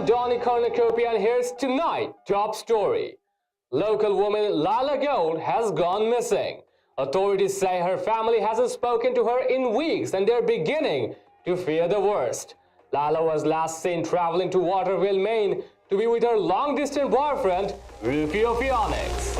I'm Donnie Cornucopia and here's tonight's top story. Local woman Lilah Gold has gone missing. Authorities say her family hasn't spoken to her in weeks and they're beginning to fear the worst. Lilah was last seen traveling to Waterville, Maine to be with her long-distance boyfriend, Ruphio Pheonix.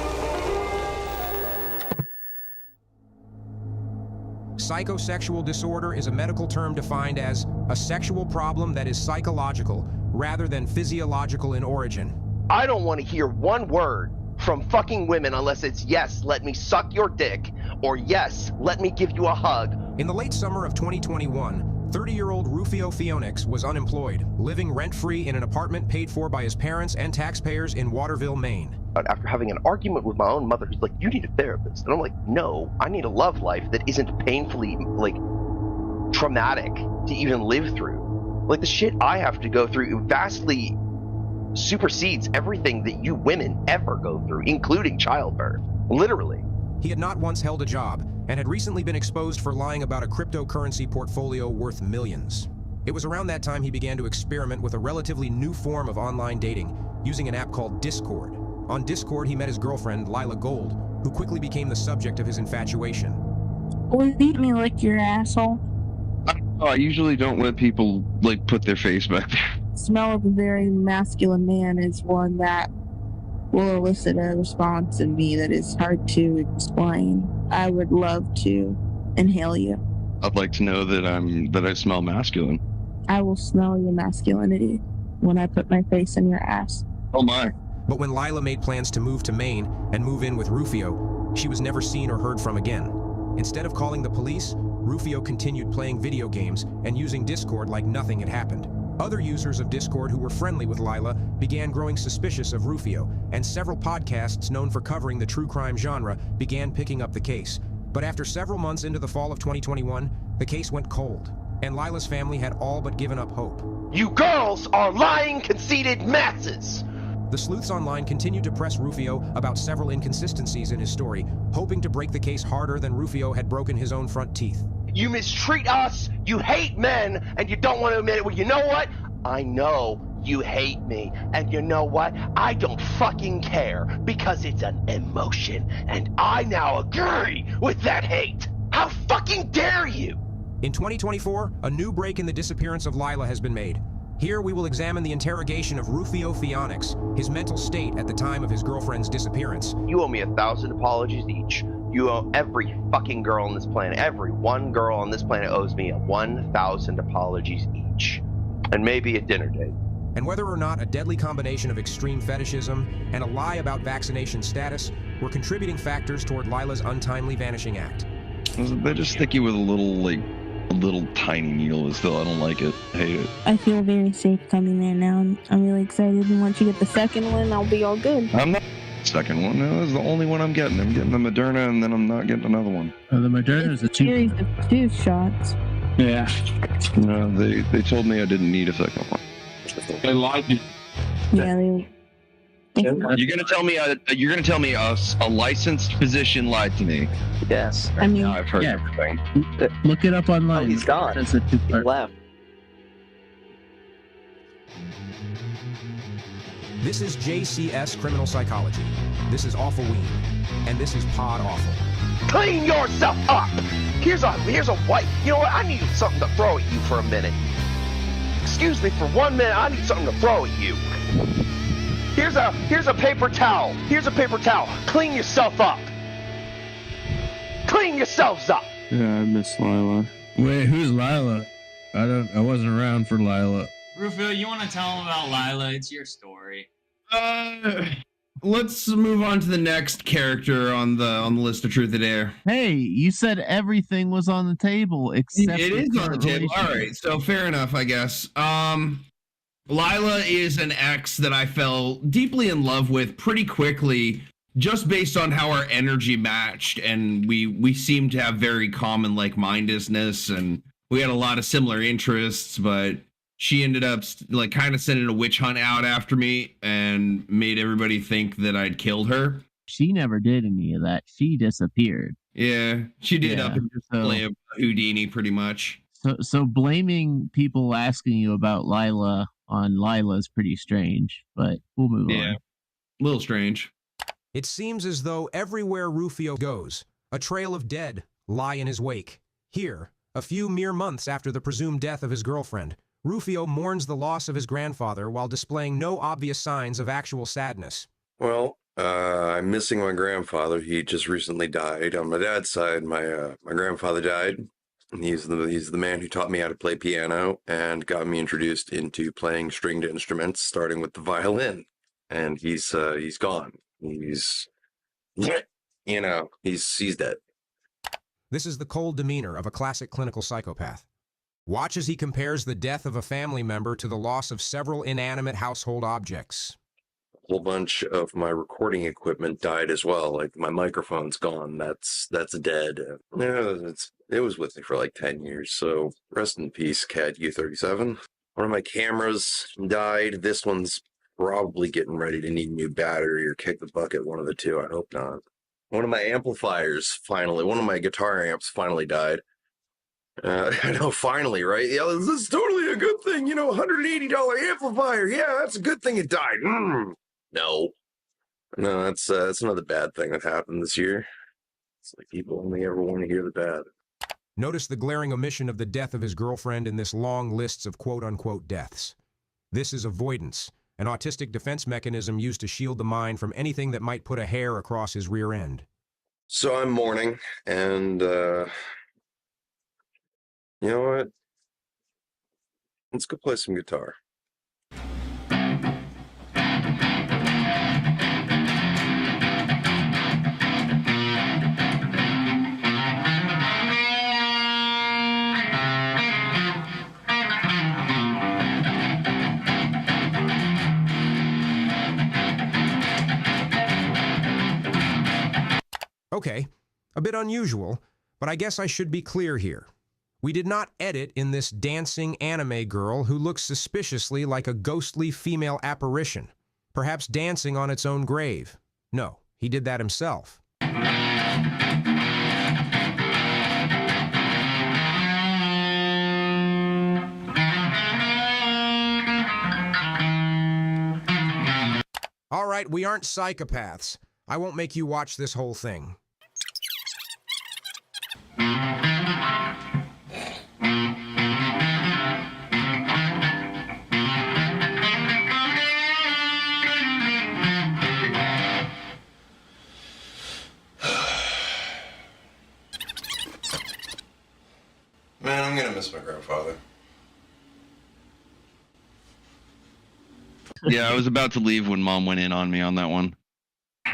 Psychosexual disorder is a medical term defined as a sexual problem that is psychological rather than physiological in origin. I don't want to hear one word from fucking women unless it's yes, let me suck your dick, or yes, let me give you a hug. In the late summer of 2021, 30-year-old Ruphio Pheonix was unemployed, living rent-free in an apartment paid for by his parents and taxpayers in Waterville, Maine. After having an argument with my own mother who's like, you need a therapist. And I'm like, no, I need a love life that isn't painfully, traumatic to even live through. Like, the shit I have to go through vastly supersedes everything that you women ever go through, including childbirth. Literally. He had not once held a job and had recently been exposed for lying about a cryptocurrency portfolio worth millions. It was around that time he began to experiment with a relatively new form of online dating, using an app called Discord. On Discord, he met his girlfriend, Lilah Gold, who quickly became the subject of his infatuation. Leave me lick your asshole. I usually don't let people, put their face back there. Smell of a very masculine man is one that will elicit a response in me that is hard to explain. I would love to inhale you. I'd like to know that I smell masculine. I will smell your masculinity when I put my face in your ass. Oh my. But when Lilah made plans to move to Maine and move in with Ruphio, she was never seen or heard from again. Instead of calling the police, Ruphio continued playing video games and using Discord like nothing had happened. Other users of Discord who were friendly with Lilah began growing suspicious of Ruphio, and several podcasts known for covering the true crime genre began picking up the case. But after several months into the fall of 2021, the case went cold, and Lilah's family had all but given up hope. You girls are lying, conceited masses! The sleuths online continued to press Ruphio about several inconsistencies in his story, hoping to break the case harder than Ruphio had broken his own front teeth. You mistreat us, you hate men, and you don't want to admit it. Well, you know what? I know you hate me, and you know what? I don't fucking care, because it's an emotion, and I now agree with that hate. How fucking dare you? In 2024, a new break in the disappearance of Lilah has been made. Here we will examine the interrogation of Ruphio Pheonix, his mental state at the time of his girlfriend's disappearance. You owe me 1,000 apologies each. You owe every fucking girl on this planet, every one girl on this planet owes me 1,000 apologies each. And maybe a dinner date. And whether or not a deadly combination of extreme fetishism and a lie about vaccination status were contributing factors toward Lilah's untimely vanishing act. They just stick you with a little tiny needle still. I don't like it. I hate it. I feel very safe coming there now. I'm really excited, and once you get the second one, I'll be all good. I'm not second one. No, this is the only one I'm getting. I'm getting the Moderna, and then I'm not getting another one. The Moderna is a series of 2 shots. Yeah. No, they told me I didn't need a second one. They lied to you. Yeah, You're gonna tell me a licensed physician lied to me? Yes. I mean, Now I've heard everything. Look it up online. Oh, he's gone. That's a He two-part. left. This is JCS Criminal Psychology. This is AWFULWEEN. And this is PODAWFUL. Clean yourself up! Here's a white. You know what? I need something to throw at you for a minute. Excuse me for 1 minute. I need something to throw at you. Here's a paper towel. Here's a paper towel. Clean yourself up. Clean yourselves up. Yeah, I miss Lilah. Wait, who's Lilah? I wasn't around for Lilah. Rufio, you want to tell him about Lilah? It's your story. Let's move on to the next character on the list of Truth or Dare. Hey, you said everything was on the table except It is on the table. All right, so fair enough, I guess. Lilah is an ex that I fell deeply in love with pretty quickly, just based on how our energy matched, and we seemed to have very common like-mindedness, and we had a lot of similar interests, but she ended up kind of sending a witch hunt out after me and made everybody think that I'd killed her. She never did any of that. She disappeared. Yeah, she did up in play of Houdini pretty much. So blaming people asking you about Lilah on Lilah is pretty strange, but we'll move on. A little strange. It seems as though everywhere Ruphio goes, a trail of dead lie in his wake. Here, a few mere months after the presumed death of his girlfriend, Ruphio mourns the loss of his grandfather while displaying no obvious signs of actual sadness. Well, I'm missing my grandfather. He just recently died. On my dad's side, my grandfather died. He's the man who taught me how to play piano and got me introduced into playing stringed instruments, starting with the violin. And he's gone. He's dead. This is the cold demeanor of a classic clinical psychopath. Watch as he compares the death of a family member to the loss of several inanimate household objects. A whole bunch of my recording equipment died as well. Like my microphone's gone. That's dead. Yeah, it was with me for like 10 years. So rest in peace, Cat U37. One of my cameras died. This one's probably getting ready to need a new battery or kick the bucket. One of the two. I hope not. One of my amplifiers one of my guitar amps finally died. I know, finally, right? Yeah, this is totally a good thing. $180 amplifier. Yeah, that's a good thing it died. No, that's another bad thing that happened this year. It's like people only ever want to hear the bad. Notice the glaring omission of the death of his girlfriend in this long list of quote-unquote deaths. This is avoidance, an autistic defense mechanism used to shield the mind from anything that might put a hair across his rear end. So I'm mourning, and you know what? Let's go play some guitar. Okay, a bit unusual, but I guess I should be clear here. We did not edit in this dancing anime girl who looks suspiciously like a ghostly female apparition, perhaps dancing on its own grave. No, he did that himself. All right, we aren't psychopaths. I won't make you watch this whole thing. Man, I'm gonna miss my grandfather. Yeah, I was about to leave when Mom went in on me on that one.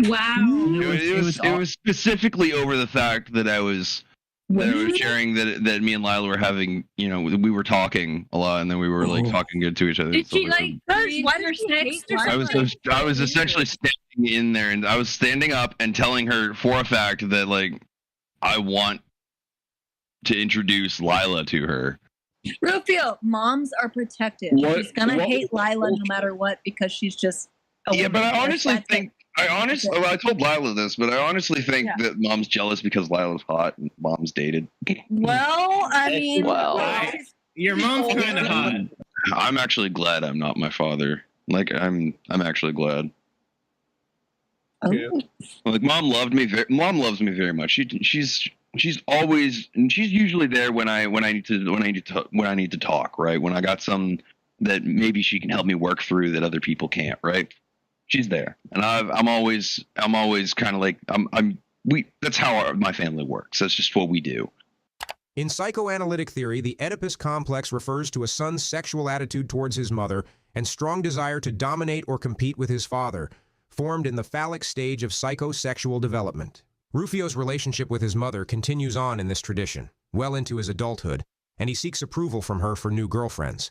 Wow. It was specifically over the fact that I was sharing that me and Lilah were having, we were talking a lot, and then we were like talking good to each other. Did she like read your text or something? I was essentially standing in there, and I was standing up and telling her for a fact that like I want to introduce Lilah to her. Ruphio, moms are protective. She's gonna hate Lilah no matter what because she's just a woman. But I honestly think I told Lilah this, but I honestly think that Mom's jealous because Lilah's hot and Mom's dated. Well, I mean, your mom's kind of hot. I'm actually glad I'm not my father. Like I'm actually glad. Oh. Like Mom loves me very much. She's always, and she's usually there when I need to talk, right? When I got some that maybe she can help me work through that other people can't, right? She's there, and I'm always kind of like that's how my family works. That's just what we do. In psychoanalytic theory, the Oedipus complex refers to a son's sexual attitude towards his mother and strong desire to dominate or compete with his father, formed in the phallic stage of psychosexual development. Ruphio's relationship with his mother continues on in this tradition, well into his adulthood, and he seeks approval from her for new girlfriends,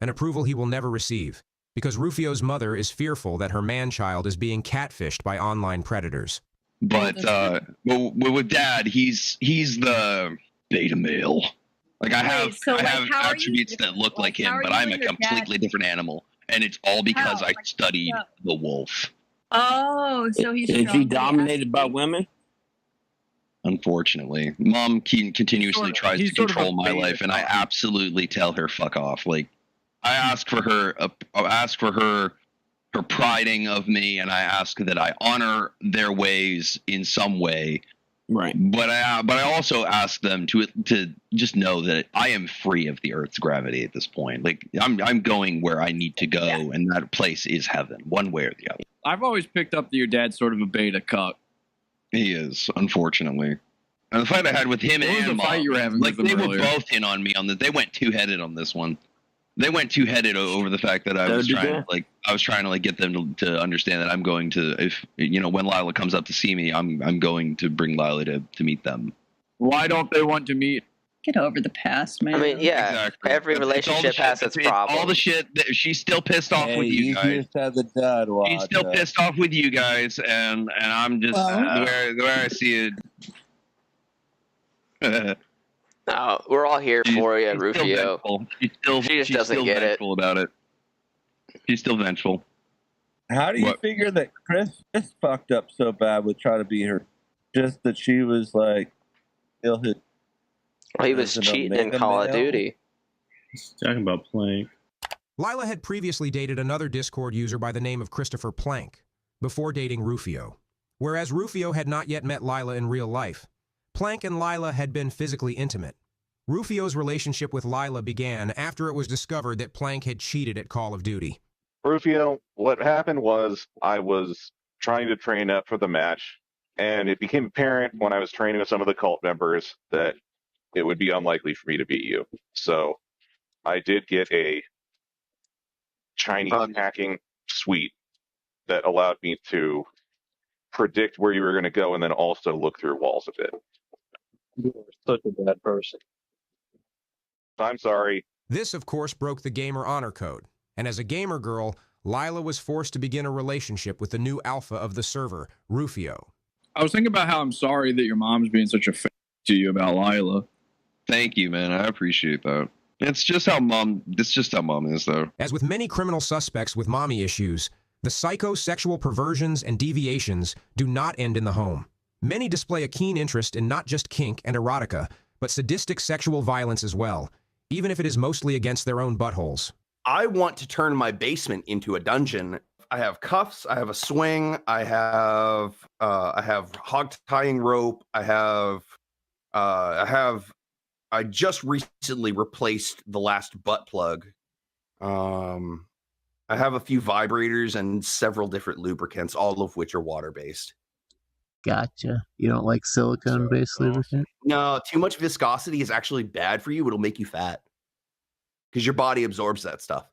an approval he will never receive, because Ruphio's mother is fearful that her man-child is being catfished by online predators. But with Dad, he's the beta male. Like I have attributes that look like him, but I'm a completely different animal, and it's all because I studied the wolf. Oh, so he's is he dominated by women? Unfortunately, Mom continuously tries to control my life, and I absolutely tell her fuck off. Like, ask for her priding of me, and I ask that I honor their ways in some way. Right. But I also ask them to just know that I am free of the Earth's gravity at this point. Like I'm going where I need to go, and that place is heaven, one way or the other. I've always picked up that your dad's sort of a beta cuck. He is, unfortunately. And the fight I had with him and the fight you were having like with them they earlier? were both in on me on that. They went two-headed on this one. They went two-headed over the fact that I was trying to get them to understand that I'm going to, if when Lilah comes up to see me, I'm going to bring Lilah to meet them. Why don't they want to meet? Get over the past, man. I mean, yeah, Exactly. every relationship has its problems. All the shit that she's still pissed off with you guys. Just had the dad watch. She's still pissed off with you guys, and I'm just the way I see it. No, we're all here for you, Ruphio. She just doesn't get it. About it. She's still vengeful. How do you figure that Chris fucked up so bad with trying to be her? Just that she was like, still hit. Well, he was cheating in Call of Duty. He's talking about Plank. Lilah had previously dated another Discord user by the name of Christopher Plank before dating Ruphio. Whereas Ruphio had not yet met Lilah in real life, Plank and Lilah had been physically intimate. Ruphio's relationship with Lilah began after it was discovered that Plank had cheated at Call of Duty. Ruphio, what happened was I was trying to train up for the match, and it became apparent when I was training with some of the cult members that it would be unlikely for me to beat you. So I did get a Chinese hacking suite that allowed me to predict where you were going to go and then also look through walls a bit. You are such a bad person. I'm sorry. This, of course, broke the gamer honor code, and as a gamer girl, Lilah was forced to begin a relationship with the new alpha of the server, Ruphio. I was thinking about how I'm sorry that your mom's being such a f*** to you about Lilah. Thank you, man. I appreciate that. It's just how mom is, though. As with many criminal suspects with mommy issues, the psychosexual perversions and deviations do not end in the home. Many display a keen interest in not just kink and erotica, but sadistic sexual violence as well, even if it is mostly against their own buttholes. I want to turn my basement into a dungeon. I have cuffs, I have a swing, I have hog tying rope, I just recently replaced the last butt plug. I have a few vibrators and several different lubricants, all of which are water-based. Gotcha. You don't like silicone-based lubricant? No, too much viscosity is actually bad for you. It'll make you fat. Because your body absorbs that stuff.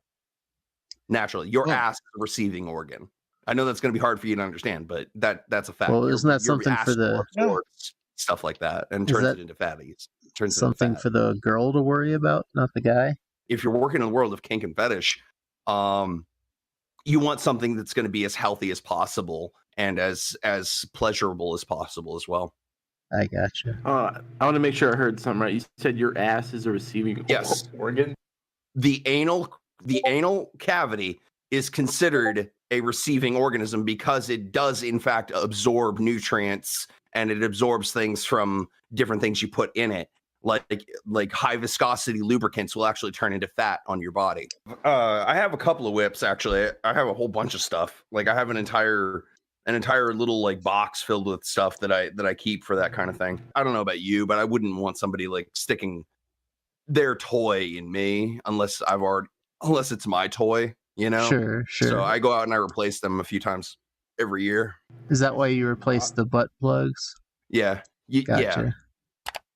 Naturally. Your ass is a receiving organ. I know that's going to be hard for you to understand, but that's a fact. Well, isn't that something for the... Stuff like that, and turns it into fatties. Something for the girl to worry about, not the guy? If you're working in the world of kink and fetish, you want something that's going to be as healthy as possible and as pleasurable as possible as well. I gotcha. I want to make sure I heard something right. You said your ass is a receiving organ? The anal cavity is considered a receiving organism because it does in fact absorb nutrients, and it absorbs things from different things you put in it. Like high viscosity lubricants will actually turn into fat on your body. I have a couple of whips, actually. I have a whole bunch of stuff. Like I have an entire little like box filled with stuff that I keep for that kind of thing. I don't know about you, but I wouldn't want somebody like sticking their toy in me unless it's my toy, you know? Sure. So I go out and I replace them a few times every year. Is that why you replaced the butt plugs? Yeah. Gotcha. Yeah.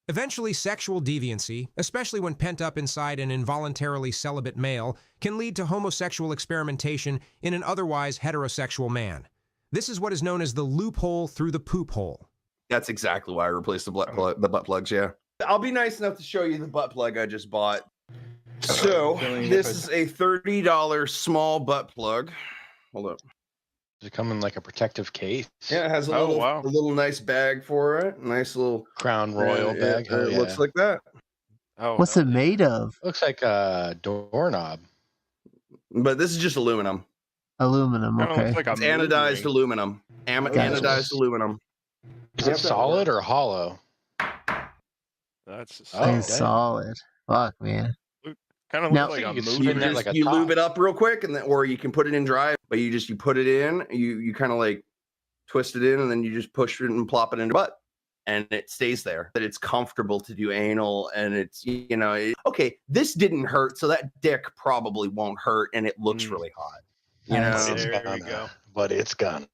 Eventually, sexual deviancy, especially when pent up inside an involuntarily celibate male, can lead to homosexual experimentation in an otherwise heterosexual man. This is what is known as the loophole through the poop hole. That's exactly why I replaced the butt plugs, yeah. I'll be nice enough to show you the butt plug I just bought. So, this is a $30 small butt plug. Hold up. Does it come in like a protective case? Yeah, it has a little nice bag for it. Nice little Crown Royal bag. It looks like that. Oh, what's it made of? Looks like a doorknob. But this is just aluminum. Aluminum, okay. It's anodized aluminum. Anodized aluminum. Is it solid or hollow? That's solid. Fuck, man. Kind of Now- looks like a You could movie. spin that like a you top. lube it up real quick, and then, or you can put it in dry, but you put it in, you kind of like twist it in, and then you just push it and plop it in your butt, and it stays there. That it's comfortable to do anal, and it's okay. This didn't hurt, so that dick probably won't hurt, and it looks really hot. You know, But it's There we gonna. go. But it's gonna.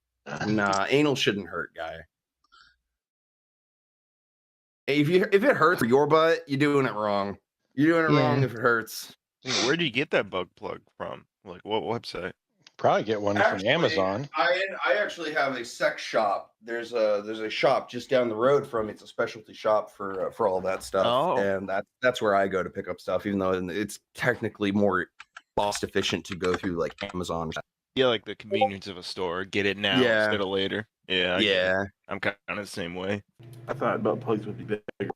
nah, anal shouldn't hurt, guy. If it hurts for your butt, you're doing it wrong. You're doing it Yeah. wrong if it hurts. Where do you get that bug plug from? Like what website? Probably get one from Amazon. I actually have a sex shop. There's a shop just down the road from me. It's a specialty shop for all that stuff, Oh. and that's where I go to pick up stuff. Even though it's technically more cost efficient to go through like Amazon. Yeah, like the convenience of a store. Get it now Yeah. instead of later. Yeah. I get it. Yeah, I'm kind of the same way. I thought butt plugs would be bigger.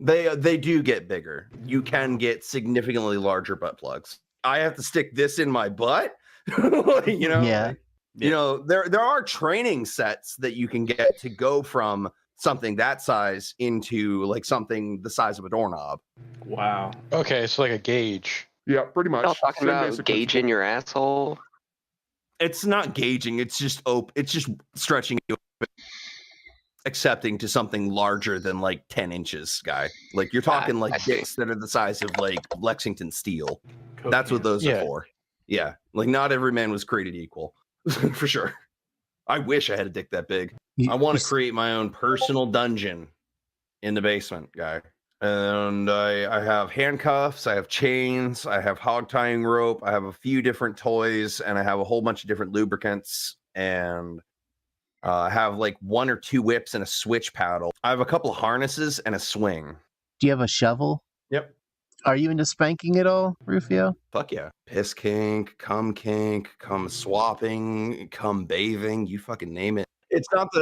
they do get bigger. You can get significantly larger butt plugs. I have to stick this in my butt. You know, Yeah. like, you know, there are training sets that you can get to go from something that size into like something the size of a doorknob. Wow. Okay, it's like a gauge. Yeah, pretty much. Y'all talking about gauging your asshole? It's not gauging. It's just It's just stretching you open, accepting to something larger than like 10 inches, guy. Like you're talking like dicks that are the size of like Lexington steel. That's what those are for. Yeah, like not every man was created equal, for sure. I wish I had a dick that big. I want to create my own personal dungeon in the basement, guy. And I have handcuffs, I have chains, I have hog tying rope, I have a few different toys, and I have a whole bunch of different lubricants, and I have like 1 or 2 whips and a switch paddle. I have a couple of harnesses and a swing. Do you have a shovel? Yep. Are you into spanking at all, Ruphio? Fuck yeah. Piss kink, cum swapping, cum bathing, you fucking name it. It's not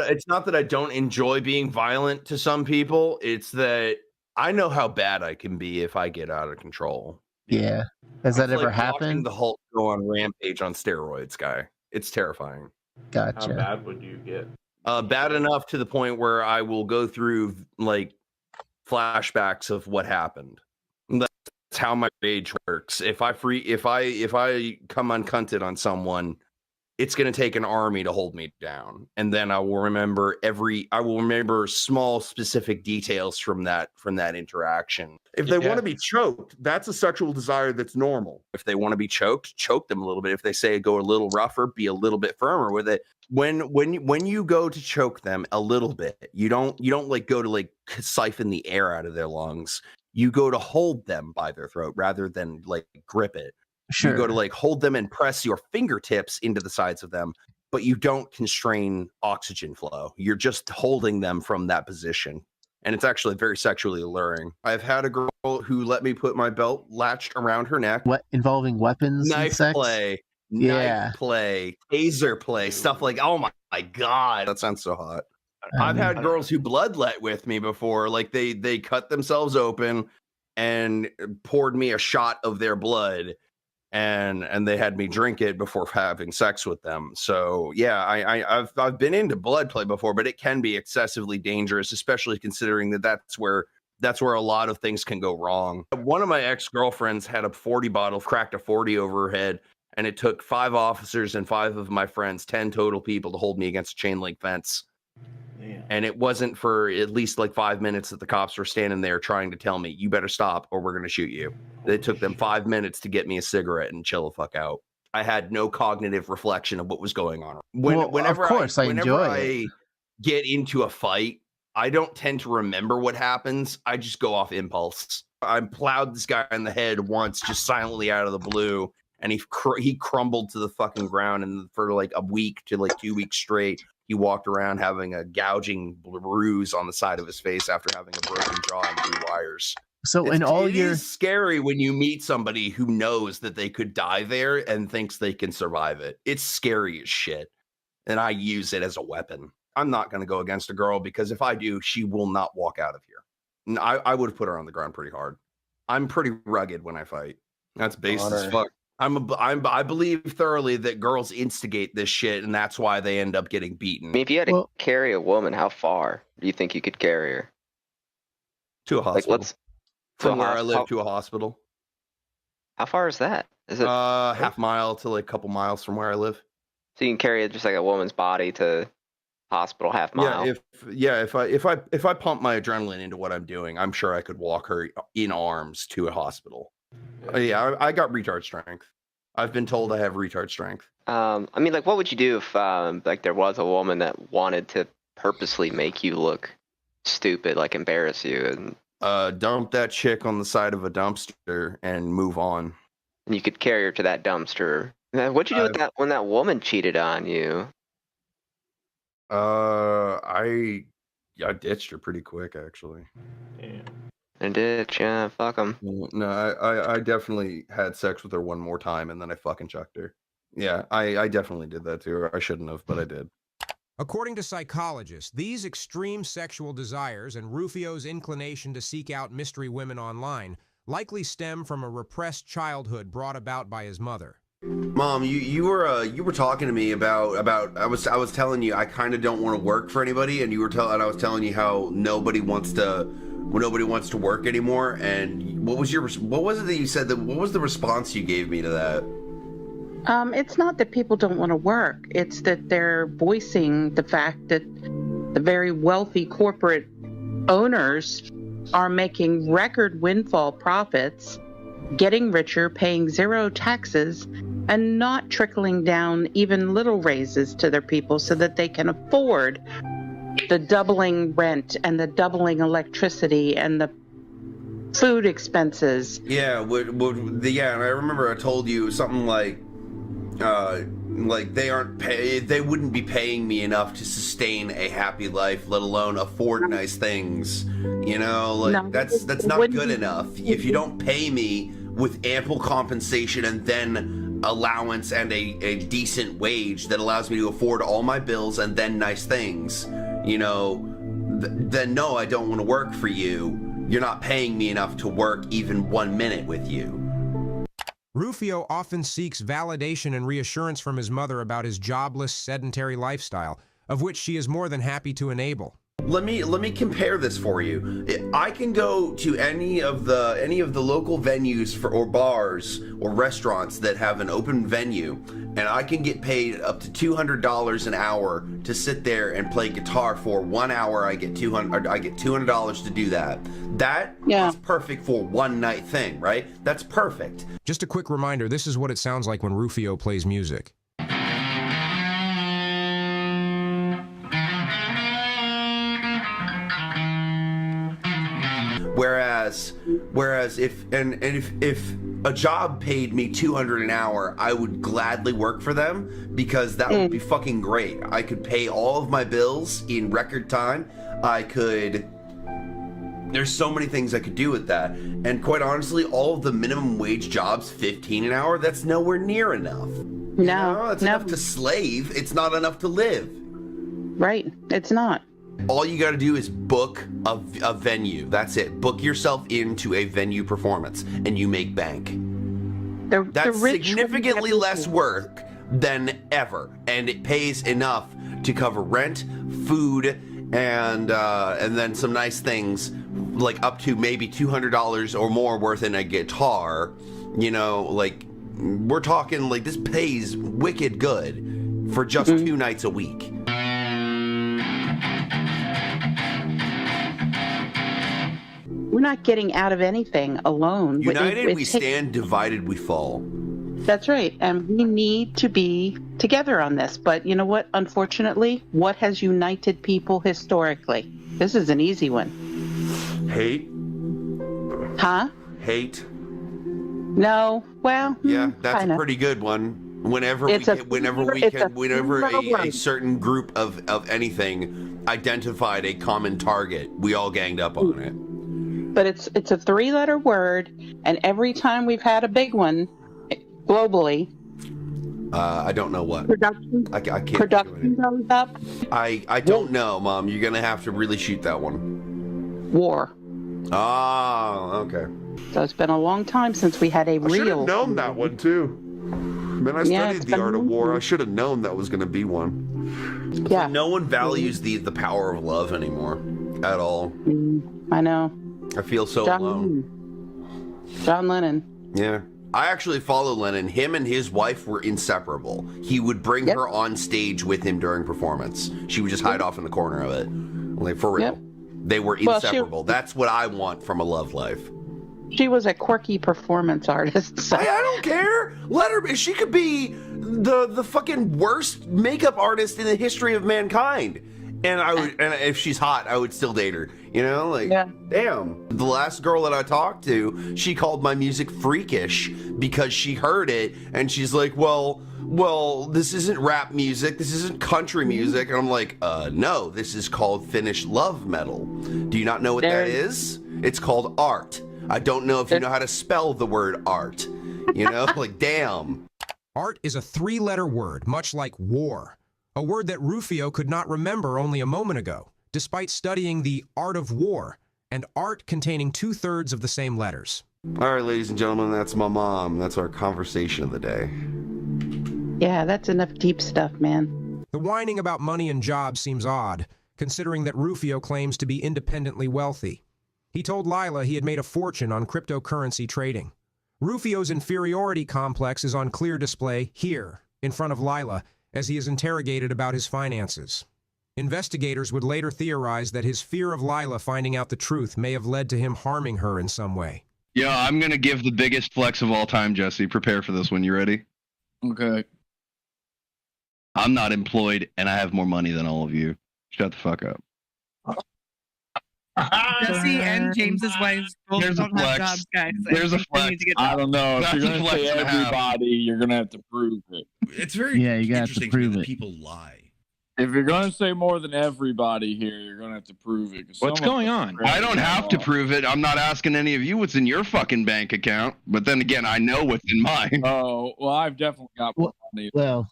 that I don't enjoy being violent to some people. It's that I know how bad I can be if I get out of control. Yeah. Has that It's ever like watching happened? the Hulk go on rampage on steroids, guy. It's terrifying. Gotcha. How bad would you get? Bad enough to the point where I will go through like flashbacks of what happened. That's how my rage works. If I come uncunted on someone, it's going to take an army to hold me down, and then I will remember small specific details from that interaction. If they want to be choked, that's a sexual desire that's normal. If they want to be choked, choke them a little bit. If they say go a little rougher, be a little bit firmer with it. When you go to choke them a little bit, you don't like go to like siphon the air out of their lungs. You go to hold them by their throat rather than like grip it. Sure. You go to like hold them and press your fingertips into the sides of them, but you don't constrain oxygen flow. You're just holding them from that position. And it's actually very sexually alluring. I've had a girl who let me put my belt latched around her neck. What involving weapons? and Knife sex? play, Yeah. knife play, taser play, stuff like, oh my God, that sounds so hot. I've had girls who bloodlet with me before. Like they cut themselves open and poured me a shot of their blood. And they had me drink it before having sex with them. So yeah, I've been into blood play before, but it can be excessively dangerous, especially considering that's where a lot of things can go wrong. One of my ex-girlfriends had a 40 bottle, cracked a 40 over her head, and it took 5 officers and 5 of my friends, 10 total people, to hold me against a chain link fence. And it wasn't for at least like 5 minutes that the cops were standing there trying to tell me, you better stop or we're going to shoot you. It took them 5 minutes to get me a cigarette and chill the fuck out. I had no cognitive reflection of what was going on. Whenever I get into a fight, I don't tend to remember what happens. I just go off impulse. I plowed this guy in the head once, just silently out of the blue. And he crumbled to the fucking ground. And for like a week to like 2 weeks straight, he walked around having a gouging bruise on the side of his face after having a broken jaw and 3 wires. So It is scary when you meet somebody who knows that they could die there and thinks they can survive it. It's scary as shit. And I use it as a weapon. I'm not going to go against a girl because if I do, she will not walk out of here. And I would have put her on the ground pretty hard. I'm pretty rugged when I fight. That's base as fuck. I believe thoroughly that girls instigate this shit, and that's why they end up getting beaten. I mean, if you had to carry a woman, how far do you think you could carry her? To a hospital. Like, From where I live to a hospital. How far is that? Is it half mile to like a couple miles from where I live? So you can carry just like a woman's body to hospital half mile. If I pump my adrenaline into what I'm doing, I'm sure I could walk her in arms to a hospital. I got retard strength. I've been told I have retard strength. I mean, like, what would you do if like there was a woman that wanted to purposely make you look stupid, like embarrass you, and dump that chick on the side of a dumpster and move on. And you could carry her to that dumpster. What'd you do with that when that woman cheated on you? I ditched her pretty quick, actually. And ditch, yeah, fuck them. No, I definitely had sex with her one more time, and then I fucking chucked her. Yeah, I definitely did that to her. I shouldn't have, but I did. According to psychologists, these extreme sexual desires and Ruphio's inclination to seek out mystery women online likely stem from a repressed childhood brought about by his mother. Mom, you were talking to me about I was telling you I kind of don't want to work for anybody, and I was telling you how nobody wants to work anymore. And what was it that you said? What was the response you gave me to that? It's not that people don't want to work. It's that they're voicing the fact that the very wealthy corporate owners are making record windfall profits, getting richer, paying zero taxes, and not trickling down even little raises to their people so that they can afford the doubling rent and the doubling electricity and the food expenses. Yeah, and I remember I told you something like they wouldn't be paying me enough to sustain a happy life, let alone afford nice things. You know, like no, that's not good enough. If you don't pay me with ample compensation and then allowance and a decent wage that allows me to afford all my bills and then nice things, you know, then no, I don't want to work for you. You're not paying me enough to work even 1 minute with you. Ruphio often seeks validation and reassurance from his mother about his jobless, sedentary lifestyle, of which she is more than happy to enable. Let me compare this for you. I can go to any of the local venues or bars or restaurants that have an open venue, and I can get paid up to $200 an hour to sit there and play guitar for 1 hour. I get $200 to do that. That is perfect for one night thing, right? That's perfect. Just a quick reminder, this is what it sounds like when Ruphio plays music. Whereas if a job paid me $200 an hour, I would gladly work for them because that would be fucking great. I could pay all of my bills in record time. There's so many things I could do with that. And quite honestly, all of the minimum wage jobs, $15 an hour, that's nowhere near enough. No, it's enough to slave. It's not enough to live. Right, it's not. All you got to do is book a venue. That's it. Book yourself into a venue performance, and you make bank. That's significantly less work than ever, and it pays enough to cover rent, food, and then some nice things, like up to maybe $200 or more worth in a guitar. You know, like we're talking like this pays wicked good for just 2 nights a week. We're not getting out of anything alone. United we stand, divided we fall. That's right. And we need to be together on this. But you know what? Unfortunately, what has united people historically? This is an easy one. Hate. Huh? Hate. No. Well, yeah, that's a pretty good one. Whenever a certain group of anything identified a common target, we all ganged up on it. But it's a 3-letter word, and every time we've had a big one globally, I don't know what. Production. I can't. Production goes up. I don't know, Mom. You're gonna have to really shoot that one. War. Ah, okay. So it's been a long time since we had a real. I should have known that one too. Man, I studied the art of war. I should have known that was gonna be one. Yeah. No one values the power of love anymore, at all. I know. I feel so alone. John Lennon. Yeah. I actually follow Lennon. Him and his wife were inseparable. He would bring her on stage with him during performance. She would just hide off in the corner of it. Like, for real. They were inseparable. That's what I want from a love life. She was a quirky performance artist. So. I don't care. Let her. She could be the fucking worst makeup artist in the history of mankind. And I would, and if she's hot, I would still date her. You know, like, damn. The last girl that I talked to, she called my music freakish because she heard it, and she's like, well, this isn't rap music, this isn't country music. And I'm like, no, this is called Finnish love metal. Do you not know what that is? It's called art. I don't know if you know how to spell the word art. You know, like, damn. Art is a 3-letter word, much like war. A word that Ruphio could not remember only a moment ago, despite studying the art of war, and art containing 2/3 of the same letters. All right, ladies and gentlemen, that's my mom. That's our conversation of the day. Yeah, that's enough deep stuff, man. The whining about money and jobs seems odd, considering that Ruphio claims to be independently wealthy. He told Lilah he had made a fortune on cryptocurrency trading. Ruphio's inferiority complex is on clear display here, in front of Lilah, as he is interrogated about his finances. Investigators would later theorize that his fear of Lilah finding out the truth may have led to him harming her in some way. Yeah, I'm going to give the biggest flex of all time, Jesse. Prepare for this one. You ready? Okay. I'm not employed, and I have more money than all of you. Shut the fuck up. Jesse and James's wives both don't have jobs, guys. There's a flex. I don't know. If you're going to say everybody, you're going to have to prove it. It's very interesting to me that people lie. If you're going to say more than everybody here, you're going to have to prove it. What's going on? I don't have to prove it. I'm not asking any of you what's in your fucking bank account. But then again, I know what's in mine. Oh, well, I've definitely got more money. Well,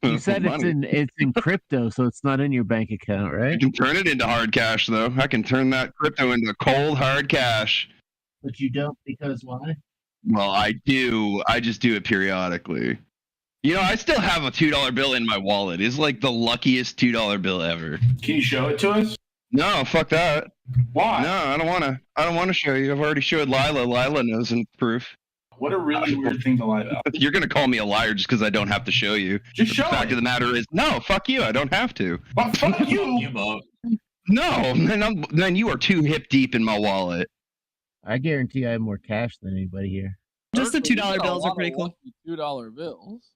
you said it's in crypto, so it's not in your bank account, right? You can turn it into hard cash, though. I can turn that crypto into cold hard cash. But you don't, because why? Well, I do. I just do it periodically. You know, I still have a $2 bill in my wallet. It's like the luckiest $2 bill ever. Can you show it to us? No, fuck that. Why? No, I don't want to. I don't want to show you. I've already showed Lilah. Lilah knows in proof. What a really weird thing to lie about. You're going to call me a liar just because I don't have to show you. Just show it. The fact of the matter is, no, fuck you. I don't have to. Well, fuck you. No, man, you are too hip deep in my wallet. I guarantee I have more cash than anybody here. Just the $2 bills are pretty cool. $2 bills.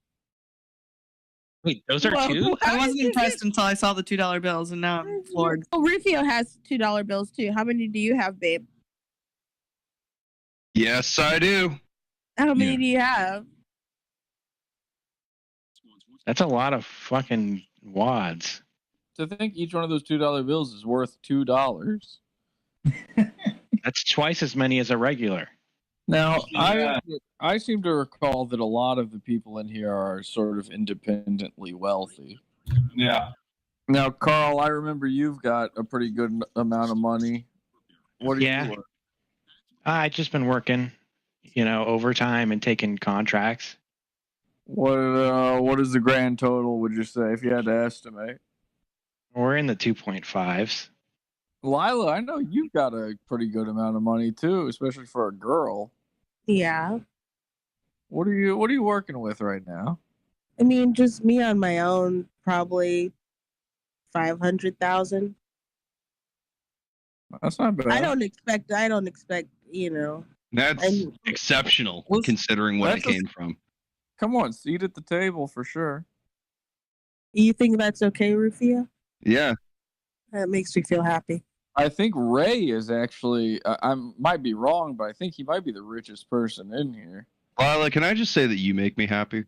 Wait, those are two? I wasn't impressed until I saw the $2 bills, and now I'm floored. Oh, Ruphio has $2 bills too. How many do you have, babe? Yes, I do. How many do you have? That's a lot of fucking wads. To think each one of those $2 bills is worth $2. That's twice as many as a regular. Now, I seem to recall that a lot of the people in here are sort of independently wealthy. Yeah. Now, Carl, I remember you've got a pretty good amount of money. What do you work? I've just been working, overtime and taking contracts. What is the grand total, would you say, if you had to estimate? We're in the 2.5s. Lilah, I know you've got a pretty good amount of money too, especially for a girl. Yeah. What are you working with right now? I mean, just me on my own, probably 500,000. That's not bad. I don't expect, That's exceptional, considering where I came from. Come on, seat at the table for sure. You think that's okay, Ruphio? Yeah. That makes me feel happy. I think Ray is actually, I might be wrong, but I think he might be the richest person in here. Lilah, can I just say that you make me happy?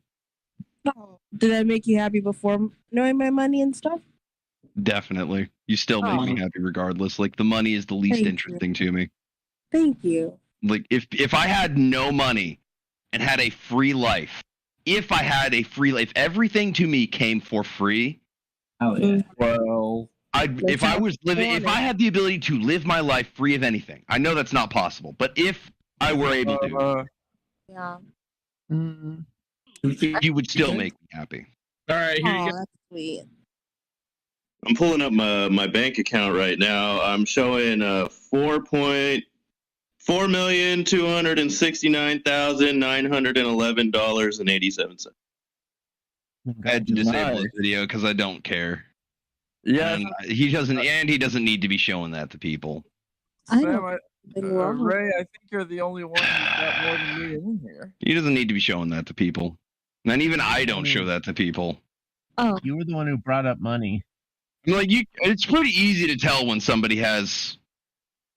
Did I make you happy before knowing my money and stuff? Definitely. You still make me happy regardless. Like, the money is the least interesting to me. Thank you. Like, if I had no money and had a free life, everything to me came for free. Oh, yeah. Well, if I had the ability to live my life free of anything, I know that's not possible, but if I were able to, yeah, you would still make me happy. All right, here you go. That's sweet. I'm pulling up my bank account right now. I'm showing $4.2 $4,269,911.87. I had to disable this video because I don't care. Yeah, and he doesn't need to be showing that to people. Sam, Ray, I think you're the only one who's got more than me in here. He doesn't need to be showing that to people. And even I don't show that to people. Oh, you were the one who brought up money. Like it's pretty easy to tell when somebody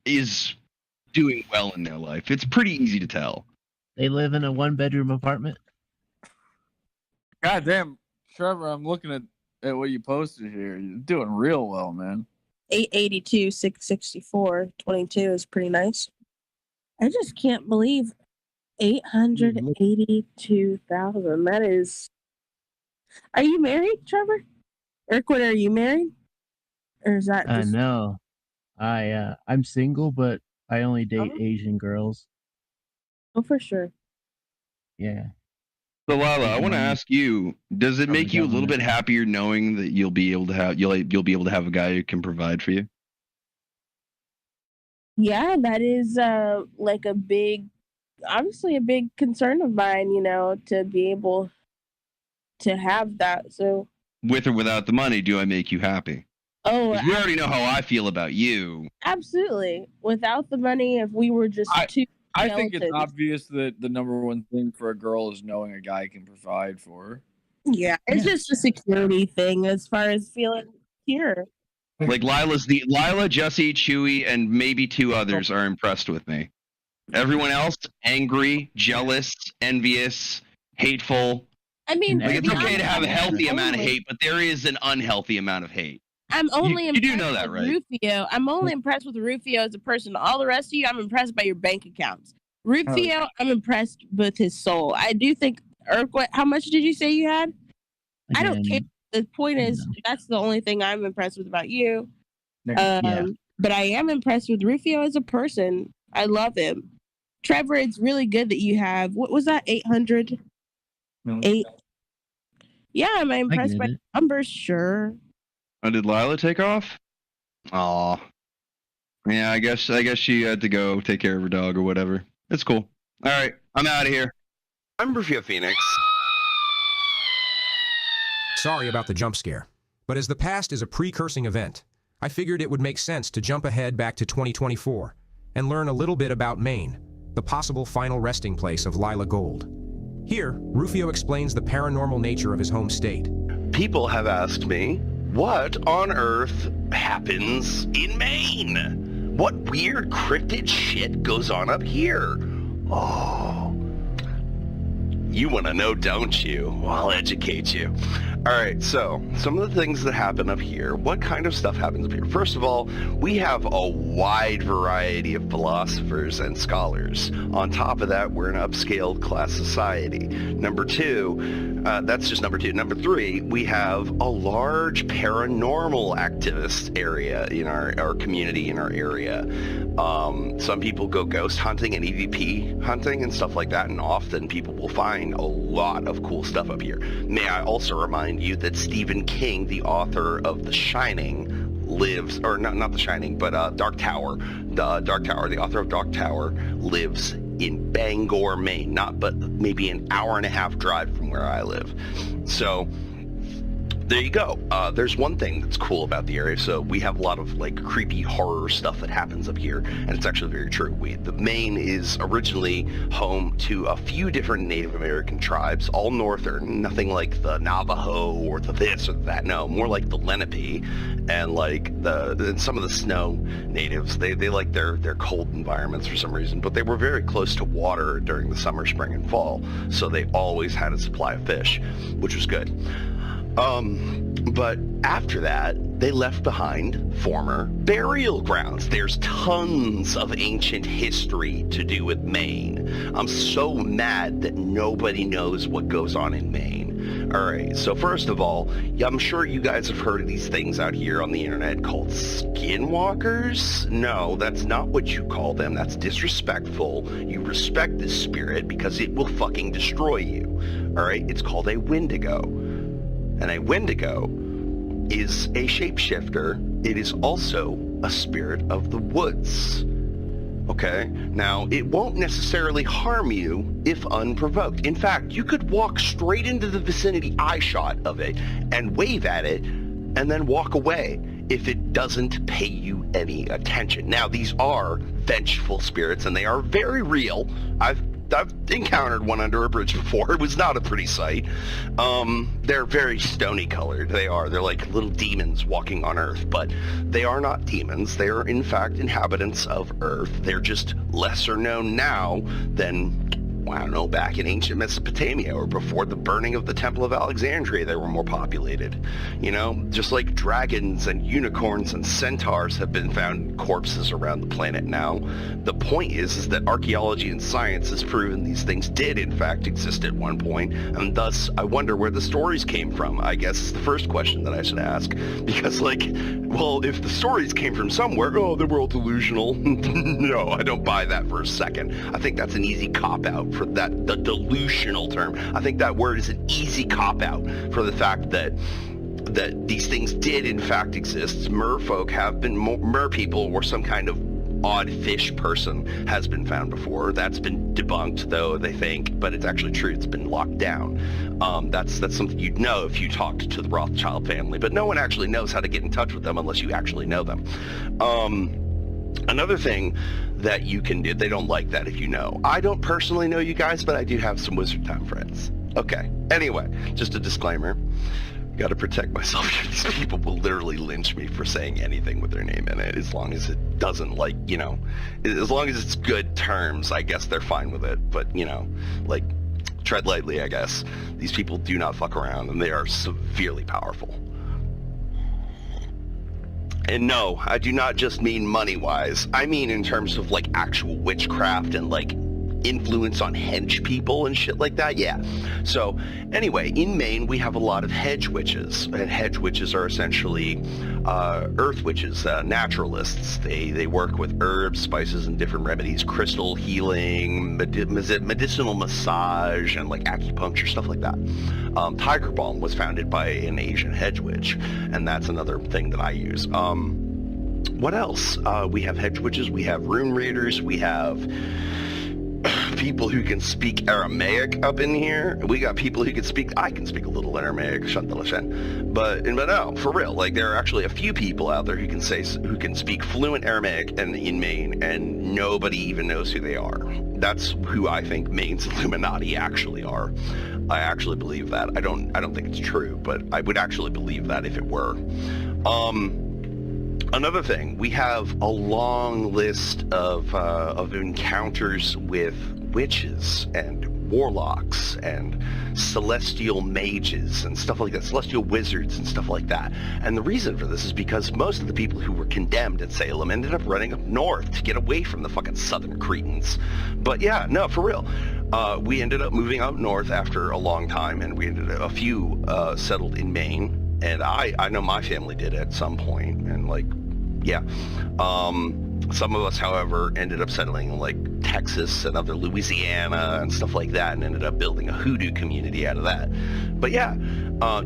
is doing well in their life. It's pretty easy to tell. They live in a 1-bedroom apartment. God damn, Trevor, I'm looking at what you posted here. You're doing real well, man. 882, 664, 22 is pretty nice. I just can't believe 882,000. That is. Are you married, Trevor? Urquhart, are you married? Or is that just... No. I'm single, but I only date Asian girls. Oh, for sure. Yeah. So Lilah, I want to ask you: does it make you a little bit happier knowing that you'll be able to have a guy who can provide for you? Yeah, that is like obviously a big concern of mine. To be able to have that. So with or without the money, do I make you happy? Oh, we already know how I feel about you. Absolutely. Without the money, if we were just two. I think it's obvious that the number one thing for a girl is knowing a guy can provide for her. Yeah, it's just a security thing as far as feeling secure. Like Lilah, Jesse, Chewy, and maybe 2 others are impressed with me. Everyone else, angry, jealous, envious, hateful. I mean, like, it's okay to have a healthy amount of hate, but there is an unhealthy amount of hate. I'm only you do know that, right? Ruphio. I'm only impressed with Ruphio as a person. All the rest of you, I'm impressed by your bank accounts. Ruphio, I'm impressed with his soul. I do think Urquhart, how much did you say you had? I don't care. The point is, that's the only thing I'm impressed with about you. But I am impressed with Ruphio as a person. I love him. Trevor, it's really good that you have, what was that, 800? 8? Yeah, am I impressed by numbers? Sure. Oh, did Lilah take off? Aw. Yeah, I guess she had to go take care of her dog or whatever. It's cool. All right, I'm out of here. I'm Ruphio Pheonix. Sorry about the jump scare, but as the past is a precursing event, I figured it would make sense to jump ahead back to 2024 and learn a little bit about Maine, the possible final resting place of Lilah Gold. Here, Ruphio explains the paranormal nature of his home state. People have asked me, what on earth happens in Maine? What weird cryptid shit goes on up here? Oh, you want to know, don't you? Well, I'll educate you. All right, so some of the things that happen up here, what kind of stuff happens up here? First of all, we have a wide variety of philosophers and scholars. On top of that, we're an upscaled class society. Number 2, that's just number 2. Number 3, we have a large paranormal activist area in our community, in our area. Some people go ghost hunting and EVP hunting and stuff like that, and often people will find a lot of cool stuff up here. May I also remind you that Stephen King, the author of The Shining, lives, or not The Shining, but Dark Tower. The author of Dark Tower lives in Bangor, Maine, but maybe an hour and a half drive from where I live. So there you go. There's one thing that's cool about the area. So we have a lot of like creepy horror stuff that happens up here, and it's actually very true. The Maine is originally home to a few different Native American tribes, all northern, nothing like the Navajo or the this or that. No, more like the Lenape and like and some of the Snow natives. They like their cold environments for some reason, but they were very close to water during the summer, spring, and fall, so they always had a supply of fish, which was good. But after that, they left behind former burial grounds. There's tons of ancient history to do with Maine. I'm so mad that nobody knows what goes on in Maine. All right, so first of all, I'm sure you guys have heard of these things out here on the internet called skinwalkers. No, that's not what you call them. That's disrespectful. You respect this spirit because it will fucking destroy you. All right, it's called a Wendigo. And a Wendigo is a shapeshifter. It is also a spirit of the woods. Okay, now it won't necessarily harm you if unprovoked. In fact, you could walk straight into the vicinity eye shot of it and wave at it and then walk away if it doesn't pay you any attention. Now, these are vengeful spirits and they are very real. I've encountered one under a bridge before. It was not a pretty sight. They're very stony colored. They're like little demons walking on Earth, but they are not demons. They are in fact inhabitants of Earth. They're just lesser known now than, I don't know, back in ancient Mesopotamia or before the burning of the Temple of Alexandria. They were more populated. You know, just like dragons and unicorns and centaurs have been found corpses around the planet now. The point is that archaeology and science has proven these things did in fact exist at one point, and thus I wonder where the stories came from. I guess is the first question that I should ask, because like, well, if the stories came from somewhere, oh, they were all delusional. No, I don't buy that for a second. I think that's an easy cop-out for that, the delusional term. I think that word is an easy cop-out for the fact that these things did in fact exist. Merfolk have been, mer people or some kind of odd fish person has been found before. That's been debunked, though, they think, but it's actually true. It's been locked down. That's something you'd know if you talked to the Rothschild family, but no one actually knows how to get in touch with them unless you actually know them. Another thing that you can do, they don't like that if you know. I don't personally know you guys, but I do have some Wizard Time friends. Okay, anyway, just a disclaimer. Got to protect myself. These people will literally lynch me for saying anything with their name in it, as long as it doesn't, like, you know, as long as it's good terms, I guess they're fine with it. But, you know, like, tread lightly, I guess. These people do not fuck around, and they are severely powerful. And no, I do not just mean money-wise. I mean in terms of, like, actual witchcraft and, like, influence on hench people and shit like that. Yeah. So anyway, in Maine we have a lot of hedge witches, and hedge witches are essentially earth witches, naturalists. They work with herbs, spices, and different remedies, crystal healing, medicinal massage, and like acupuncture, stuff like that. Tiger balm was founded by an Asian hedge witch, and that's another thing that I use. What else? We have hedge witches, we have rune readers, we have people who can speak Aramaic up in here. We got people who can speak, I can speak a little Aramaic, but no, for real, like there are actually a few people out there who can speak fluent Aramaic and in Maine, and nobody even knows who they are. That's who I think Maine's Illuminati actually are. I actually believe that. I don't think it's true, but I would actually believe that if it were. Another thing, we have a long list of encounters with witches and warlocks and celestial mages and stuff like that, celestial wizards and stuff like that. And the reason for this is because most of the people who were condemned at Salem ended up running up north to get away from the fucking southern Cretans. But yeah, no, for real. We ended up moving up north after a long time, and we ended up, a few settled in Maine. And I know my family did at some point, and like, yeah. Some of us, however, ended up settling in like Texas and other Louisiana and stuff like that, and ended up building a hoodoo community out of that. But yeah,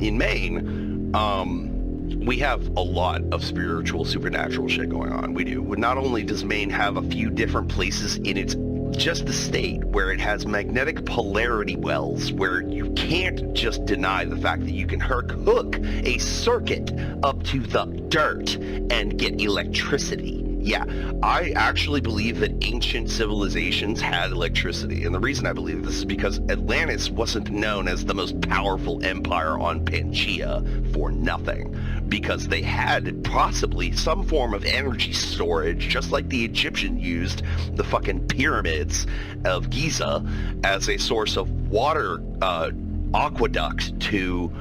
in Maine, we have a lot of spiritual, supernatural shit going on. We do. Not only does Maine have a few different places in its just the state where it has magnetic polarity wells, where you can't just deny the fact that you can hook a circuit up to the dirt and get electricity. Yeah, I actually believe that ancient civilizations had electricity, and the reason I believe this is because Atlantis wasn't known as the most powerful empire on Pangaea for nothing, because they had possibly some form of energy storage, just like the Egyptians used the fucking pyramids of Giza as a source of water aqueduct to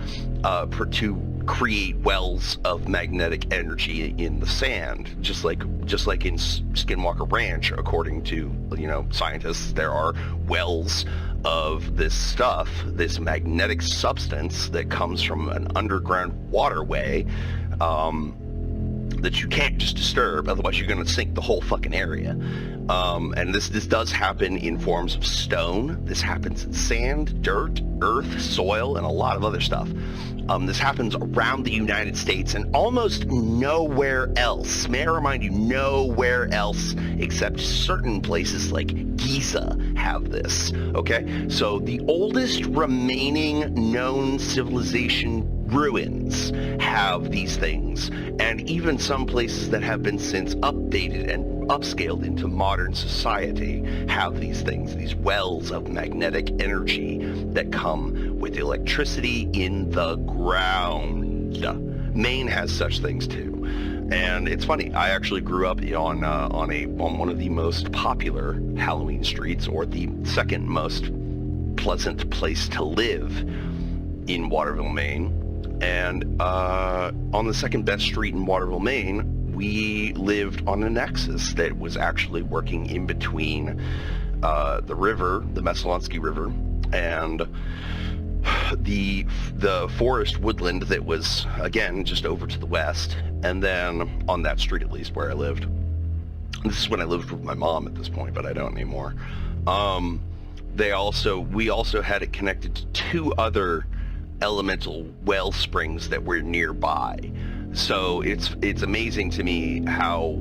create wells of magnetic energy in the sand, just like in Skinwalker Ranch. According to, you know, scientists, there are wells of this stuff, this magnetic substance that comes from an underground waterway, that you can't just disturb, otherwise you're going to sink the whole fucking area. And this does happen in forms of stone. This happens in sand, dirt, earth, soil, and a lot of other stuff. This happens around the United States and almost nowhere else. May I remind you, nowhere else except certain places like Giza have this, okay? So the oldest remaining known civilization ruins have these things, and even some places that have been since updated and upscaled into modern society have these things, these wells of magnetic energy that come with electricity in the ground. Maine has such things too. And it's funny, I actually grew up on one of the most popular Halloween streets, or the second most pleasant place to live in Waterville, Maine. And on the second best street in Waterville, Maine, we lived on a nexus that was actually working in between the river, the Messalonski River, and the forest woodland that was, again, just over to the west. And then on that street, at least, where I lived. This is when I lived with my mom at this point, but I don't anymore. We also had it connected to two other elemental well springs that were nearby. So it's amazing to me how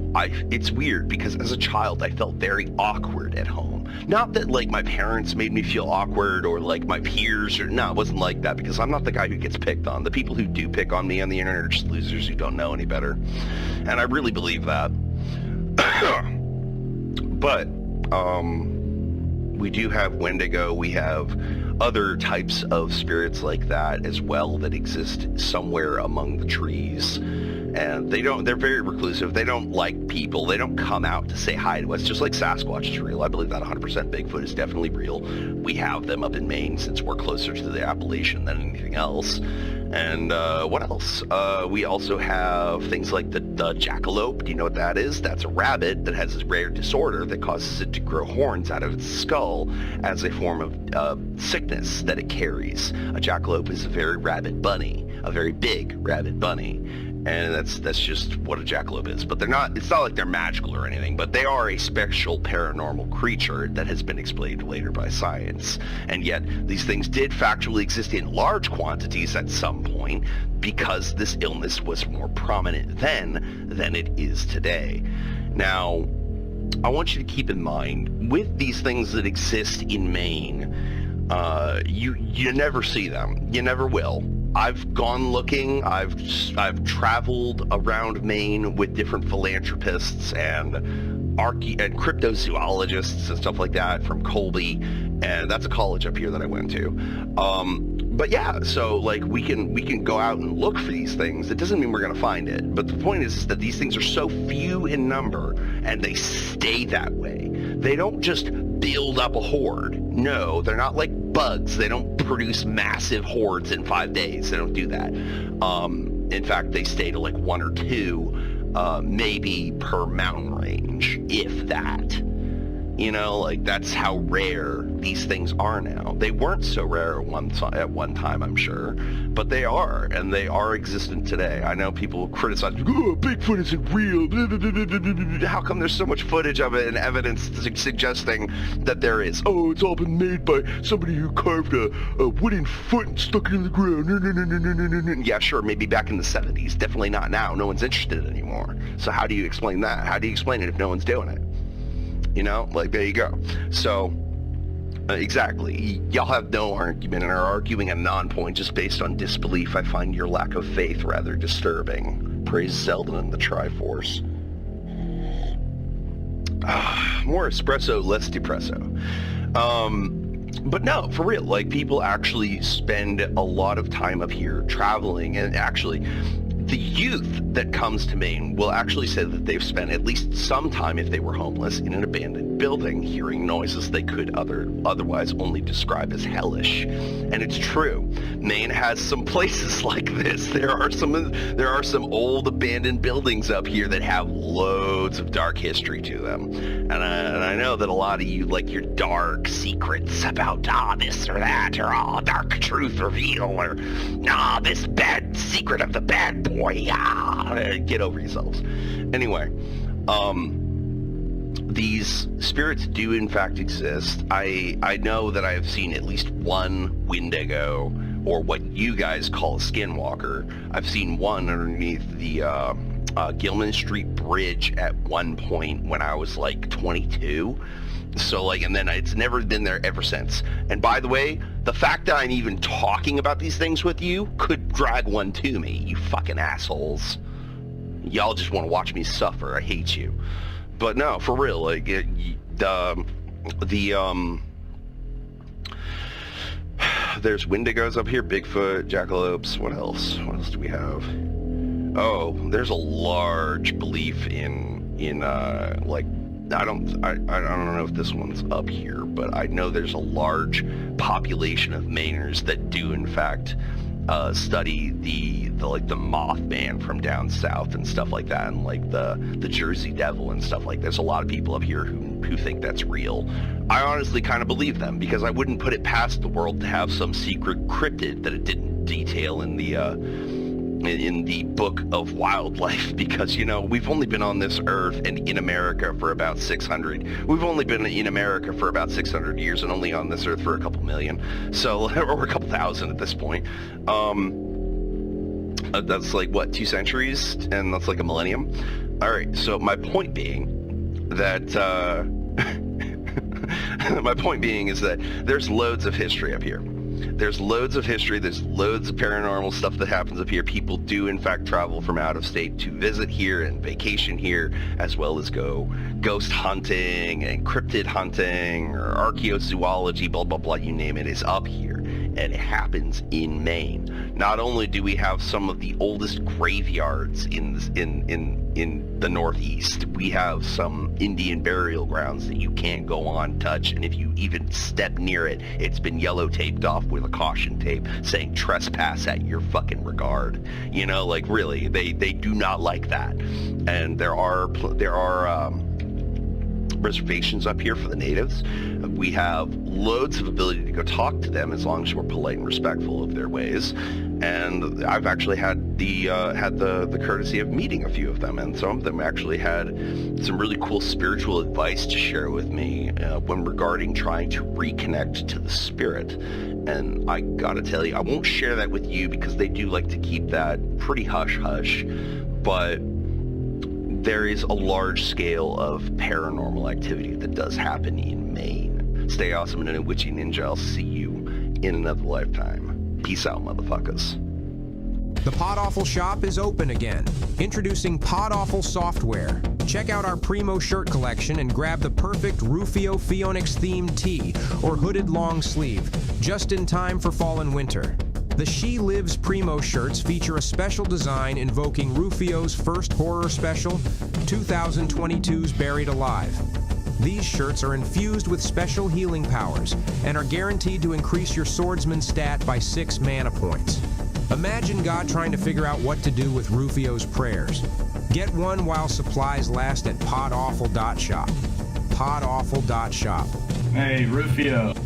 it's weird, because as a child I felt very awkward at home. Not that like my parents made me feel awkward, or like my peers, or no, it wasn't like that, because I'm not the guy who gets picked on. The people who do pick on me on the internet are just losers who don't know any better. And I really believe that. But we do have Wendigo, we have other types of spirits like that as well that exist somewhere among the trees, and they're very reclusive. They don't like people. They don't come out to say hi to us, just like Sasquatch is real. I believe that 100%. Bigfoot is definitely real. We have them up in Maine since we're closer to the Appalachian than anything else. And what else? We also have things like the jackalope. Do you know what that is? That's a rabbit that has this rare disorder that causes it to grow horns out of its skull as a form of sickness that it carries. A jackalope is a very rabid bunny, a very big rabid bunny. And that's just what a jackalope is. But it's not like they're magical or anything, but they are a special paranormal creature that has been explained later by science. And yet, these things did factually exist in large quantities at some point, because this illness was more prominent then than it is today. Now, I want you to keep in mind, with these things that exist in Maine, you never see them. You never will. I've gone looking. I've traveled around Maine with different philanthropists and cryptozoologists and stuff like that from Colby, and that's a college up here that I went to. But yeah, so like we can go out and look for these things. It doesn't mean we're gonna find it, but the point is that these things are so few in number, and they stay that way. They don't just build up a horde. No, they're not like bugs. They don't produce massive hordes in 5 days. They don't do that. In fact, they stay to like 1 or 2, maybe per mountain range, if that. You know, like that's how rare these things are now. They weren't so rare at one time, I'm sure, but they are, and they are existent today. I know people criticize, oh, Bigfoot isn't real. How come there's so much footage of it and evidence suggesting that there is? Oh, it's all been made by somebody who carved a wooden foot and stuck it in the ground. Yeah, sure, maybe back in the 70s. Definitely not now. No one's interested anymore. So how do you explain that? How do you explain it if no one's doing it? You know, like, there you go. So, exactly. Y'all have no argument and are arguing a non-point just based on disbelief. I find your lack of faith rather disturbing. Praise Zelda and the Triforce. More espresso, less depresso. But no, for real, like, people actually spend a lot of time up here traveling, and actually, the youth that comes to Maine will actually say that they've spent at least some time, if they were homeless, in an abandoned building, hearing noises they could otherwise only describe as hellish. And it's true. Maine has some places like this. There are some old abandoned buildings up here that have loads of dark history to them. And I know that a lot of you like your dark secrets about this or that, or dark truth reveal, or this bad secret of the bad boy. Get over yourselves. Anyway, these spirits do in fact exist. I know that I have seen at least one Wendigo, or what you guys call a skinwalker. I've seen one underneath the Gilman Street Bridge at one point when I was like 22. So and then it's never been there ever since. And by the way, the fact that I'm even talking about these things with you could drag one to me, you fucking assholes. Y'all just want to watch me suffer. I hate you. But no, for real, there's Wendigos up here, Bigfoot, jackalopes. What else? What else do we have? Oh, there's a large belief in I don't know if this one's up here, but I know there's a large population of Mainers that do in fact study the Mothman from down south and stuff like that, and the Jersey Devil and stuff like that. There's a lot of people up here who think that's real. I honestly kind of believe them, because I wouldn't put it past the world to have some secret cryptid that it didn't detail in the book of wildlife, because we've only been on this earth and in America for about 600. We've only been in America for about 600 years and only on this earth for a couple million, so or a couple thousand at this point. That's like what, 2 centuries, and that's like a millennium. All right, so my point being that is that there's loads of history up here. There's loads of history. There's loads of paranormal stuff that happens up here. People do, in fact, travel from out of state to visit here and vacation here, as well as go ghost hunting and cryptid hunting or archaeozoology, blah, blah, blah, you name it, is up here. And it happens in Maine. Not only do we have some of the oldest graveyards in the Northeast, we have some Indian burial grounds that you can't go on, touch, and if you even step near it, it's been yellow taped off with a caution tape saying trespass at your fucking regard. Really, they do not like that. And there are reservations up here for the natives. We have loads of ability to go talk to them as long as we're polite and respectful of their ways. And I've actually had the courtesy of meeting a few of them, and some of them actually had some really cool spiritual advice to share with me when regarding trying to reconnect to the spirit. And I gotta tell you, I won't share that with you because they do like to keep that pretty hush-hush, but there is a large scale of paranormal activity that does happen in Maine. Stay awesome and a witchy ninja. I'll see you in another lifetime. Peace out, motherfuckers. The PodAWFUL shop is open again. Introducing PodAWFUL software. Check out our Primo shirt collection and grab the perfect Ruphio Pheonix themed tee or hooded long sleeve, just in time for fall and winter. The She Lives Primo shirts feature a special design invoking Ruphio's first horror special, 2022's Buried Alive. These shirts are infused with special healing powers and are guaranteed to increase your swordsman stat by 6 mana points. Imagine God trying to figure out what to do with Ruphio's prayers. Get one while supplies last at PodAWFUL.shop. PodAWFUL.shop. Hey, Ruphio.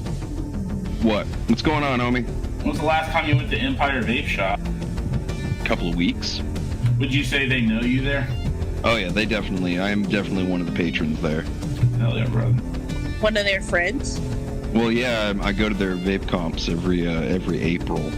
What? What's going on, homie? When was the last time you went to Empire Vape Shop? Couple of weeks. Would you say they know you there? Oh yeah, I am definitely one of the patrons there. Hell yeah, brother. One of their friends? Well, yeah, I go to their vape comps every April.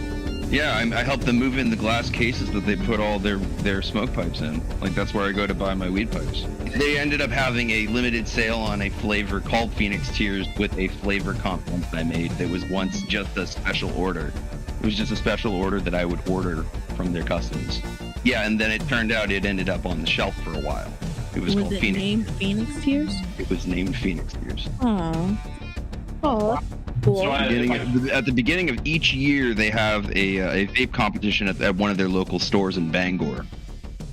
Yeah, I help them move in the glass cases that they put all their smoke pipes in. Like, that's where I go to buy my weed pipes. They ended up having a limited sale on a flavor called Phoenix Tears with a flavor comp that I made that was once just a special order. It was just a special order that I would order from their customers. Yeah, and then it turned out it ended up on the shelf for a while. It was called Phoenix. Named Phoenix Tears? It was named Phoenix Tears. Aww. Oh, cool. At the beginning of each year, they have a vape competition at one of their local stores in Bangor.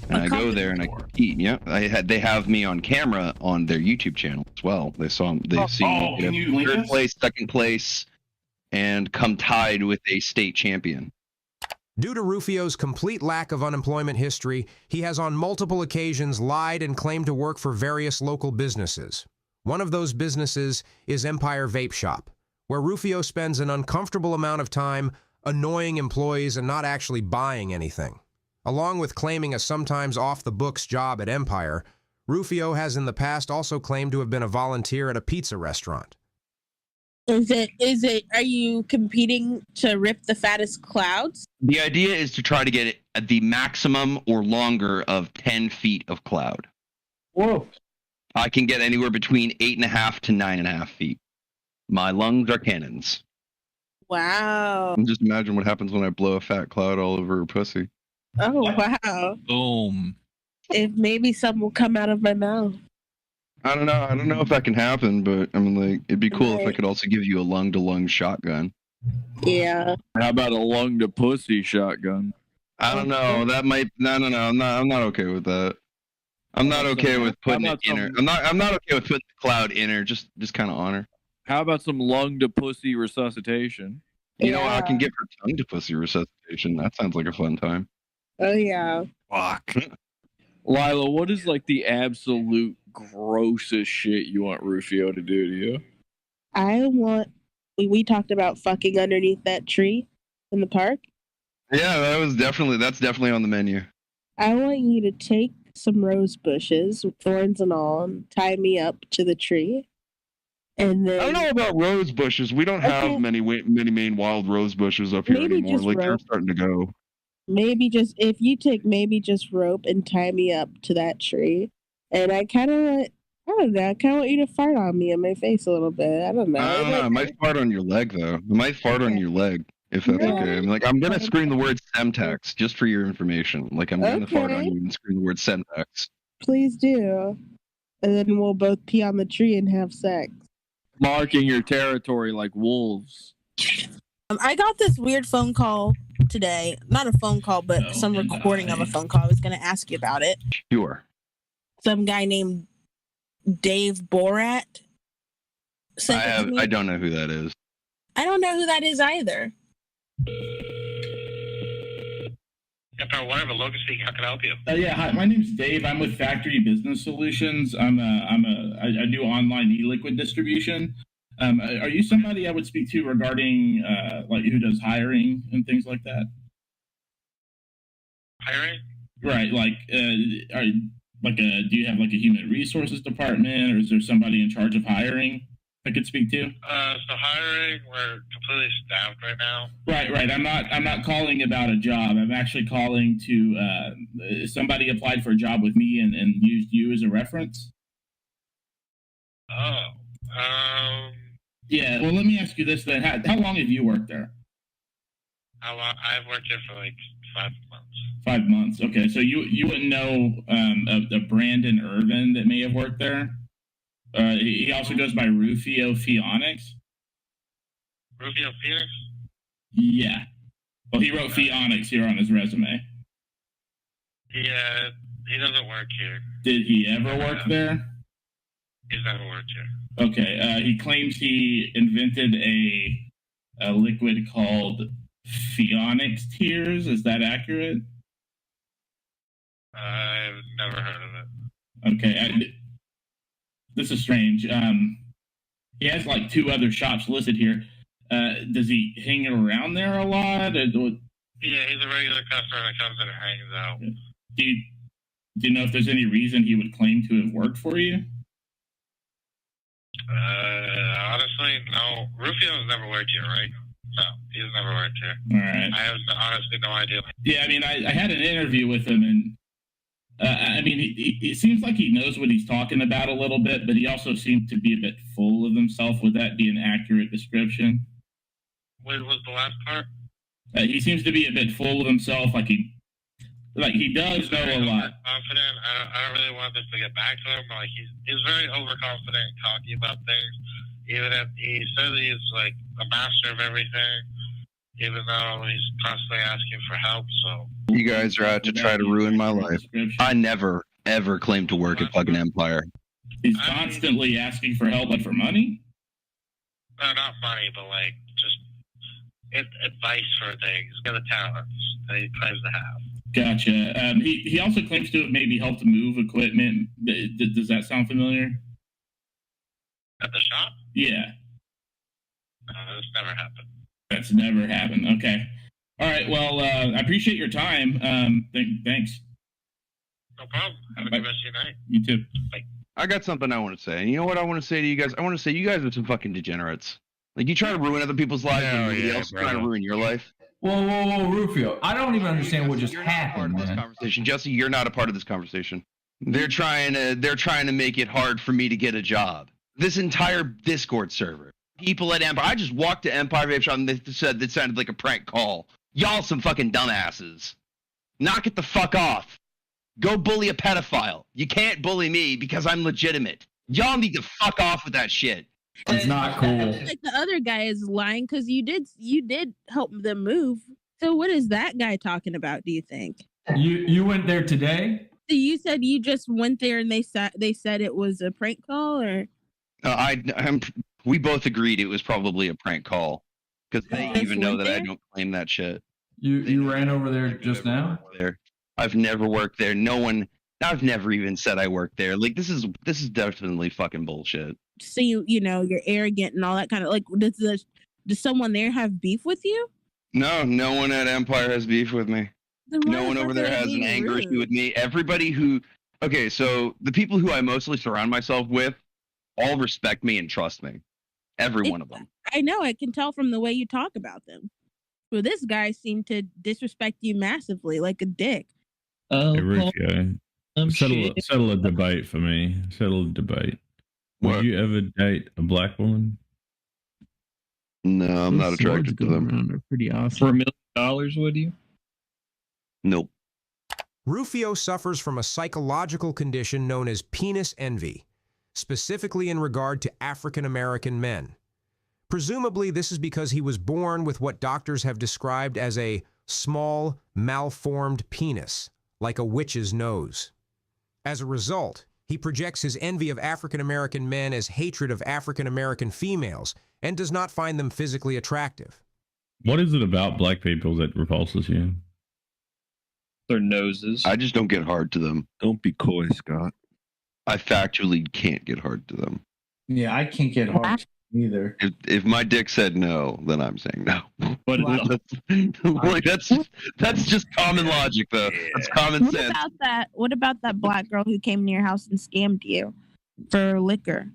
And I go there and I compete. Yeah, they have me on camera on their YouTube channel as well. They've seen me get third place, second place, and come tied with a state champion. Due to Ruphio's complete lack of unemployment history, he has on multiple occasions lied and claimed to work for various local businesses. One of those businesses is Empire Vape Shop, where Ruphio spends an uncomfortable amount of time annoying employees and not actually buying anything. Along with claiming a sometimes off-the-books job at Empire, Ruphio has in the past also claimed to have been a volunteer at a pizza restaurant. Are you competing to rip the fattest clouds? The idea is to try to get it at the maximum or longer of 10 feet of cloud. Whoa. I can get anywhere between 8.5 to 9.5 feet. My lungs are cannons. Wow. Just imagine what happens when I blow a fat cloud all over her pussy. Oh, wow. Boom. If maybe some will come out of my mouth. I don't know if that can happen, but I mean, like, it'd be cool if I could also give you a lung-to-lung shotgun. Yeah. How about a lung-to-pussy shotgun? I don't know. That might. No. I'm not okay with that. I'm not okay with putting it in her. I'm not okay with putting the cloud in her. Just kind of on her. How about some lung-to-pussy resuscitation? You know, I can give her tongue-to-pussy resuscitation. That sounds like a fun time. Oh, yeah. Fuck. Lilah, what is like the absolute grossest shit you want Ruphio to do to you? I want. We talked about fucking underneath that tree in the park. Yeah, that's definitely on the menu. I want you to take some rose bushes, thorns and all, and tie me up to the tree. And then I don't know about rose bushes. We don't have many main wild rose bushes up here anymore. Like they're starting to go. Maybe just if you take rope and tie me up to that tree, and I kind of want you to fart on me in my face a little bit. I don't know. I might fart on your leg though. I might fart on your leg if that's okay. I mean, like I'm gonna scream the word Semtex just for your information. Like I'm gonna fart on you and scream the word Semtex. Please do, and then we'll both pee on the tree and have sex. Marking your territory like wolves. I got this weird phone call today. Not a phone call, but some recording of a phone call. I was going to ask you about it. Sure. Some guy named Dave Borat sent it to me. I don't know who that is. I don't know who that is either. Empire Whatever, Logan speaking. How can I help you? Yeah, hi. My name's Dave. I'm with Factory Business Solutions. I do online e-liquid distribution. Are you somebody I would speak to regarding like who does hiring and things like that? Hiring? Right. Like, do you have like a human resources department, or is there somebody in charge of hiring I could speak to? So hiring, we're completely staffed right now. Right. I'm not calling about a job. I'm actually calling to somebody applied for a job with me and used you as a reference. Oh. Yeah. Well, let me ask you this then. How long have you worked there? I've worked here for like 5 months. 5 months. Okay. So you wouldn't know a Brandon Irvin that may have worked there? He also goes by Ruphio Pheonix. Ruphio Pheonix? Yeah. Well, he wrote Pheonix here on his resume. Yeah, he doesn't work here. Did he ever work there? He's never worked here. Okay. He claims he invented a liquid called Pheonix Tears. Is that accurate? I've never heard of it. Okay. This is strange. He has like 2 other shops listed here. Does he hang around there a lot? Yeah, he's a regular customer that comes in and hangs out. Do you know if there's any reason he would claim to have worked for you? Honestly, no. Rufio's never worked here, right? No, he's never worked here. All right. I have honestly no idea. Yeah, I mean, I had an interview with him, and I mean, it seems like he knows what he's talking about a little bit, but he also seemed to be a bit full of himself. Would that be an accurate description? What was the last part? He seems to be a bit full of himself, like he does know a lot. Confident. I don't really want this to get back to him. But like he's very overconfident in talking about things. Even if he says he's like a master of everything, even though he's constantly asking for help. So you guys are out to try to ruin my life. I never ever claimed to work at Pagan Empire. He's constantly asking for help, like for money. No, not money, but like just advice for things. He's got the talents that he claims to have. Gotcha. He also claims to have maybe helped move equipment. Does that sound familiar? At the shop? Yeah. That's never happened. That's never happened. Okay. All right. Well, I appreciate your time. Thanks. No problem. Have a good rest of your night. You too. Bye. I got something I want to say. And you know what I want to say to you guys? I want to say you guys are some fucking degenerates. Like, you try to ruin other people's lives and everybody else is trying to ruin your life. Whoa, Ruphio. I don't even understand what just happened, man. Conversation. Jesse, you're not a part of this conversation. They're trying to make it hard for me to get a job. This entire Discord server. People at Empire. I just walked to Empire Vape Shop and they said that sounded like a prank call. Y'all some fucking dumbasses. Knock it the fuck off. Go bully a pedophile. You can't bully me because I'm legitimate. Y'all need to fuck off with that shit. It's not cool. Like the other guy is lying because you did help them move. So what is that guy talking about? Do you think you went there today? So you said you just went there and they said it was a prank call, or we both agreed it was probably a prank call because they even know that I don't claim that shit. You ran over there just now? I've never worked there. I've never even said I worked there. Like, this is definitely fucking bullshit. So you know you're arrogant and all that kind of like. Does someone there have beef with you? No one at Empire has beef with me. No one over there has an anger issue with me. Everybody so the people who I mostly surround myself with all respect me and trust me. Every one of them. I know. I can tell from the way you talk about them. Well, this guy seemed to disrespect you massively, like a dick. Oh, hey, Ruphio, settle a debate for me. Settle a debate. Would you ever date a black woman? No, I'm not attracted to them. They're pretty awesome. For $1 million, would you? Nope. Ruphio suffers from a psychological condition known as penis envy, specifically in regard to African American men. Presumably, this is because he was born with what doctors have described as a small, malformed penis, like a witch's nose. As a result, he projects his envy of African American men as hatred of African American females and does not find them physically attractive. What is it about black people that repulses you? Their noses. I just don't get hard to them. Don't be coy, Scott. I factually can't get hard to them. Yeah, I can't get hard to them either. If my dick said no, then I'm saying no. But that's just common logic, though. That's common sense. What about that black girl who came to your house and scammed you for liquor?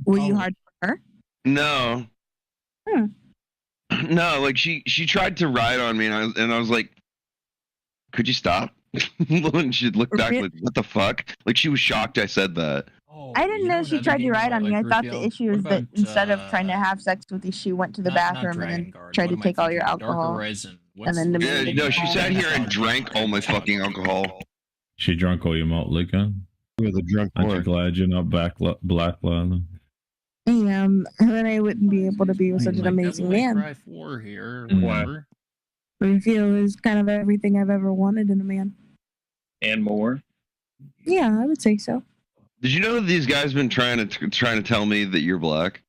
Were you hard for her? No. No, like she tried to ride on me, and I was like, "Could you stop?" And she looked back like, "What the fuck?" Like she was shocked I said that. I didn't know she tried to ride on you. I thought the issue is that instead of trying to have sex with you, she went to the bathroom and then tried to take all your alcohol. And then she sat here and drank all my fucking alcohol. She drank all your malt liquor. You're the drunk boy. Aren't you glad you're not black, Lila? And then I wouldn't be able to be with such an amazing man. Ruphio is kind of everything I've ever wanted in a man. And more. Yeah, I would say so. Did you know that these guys been trying to tell me that you're black?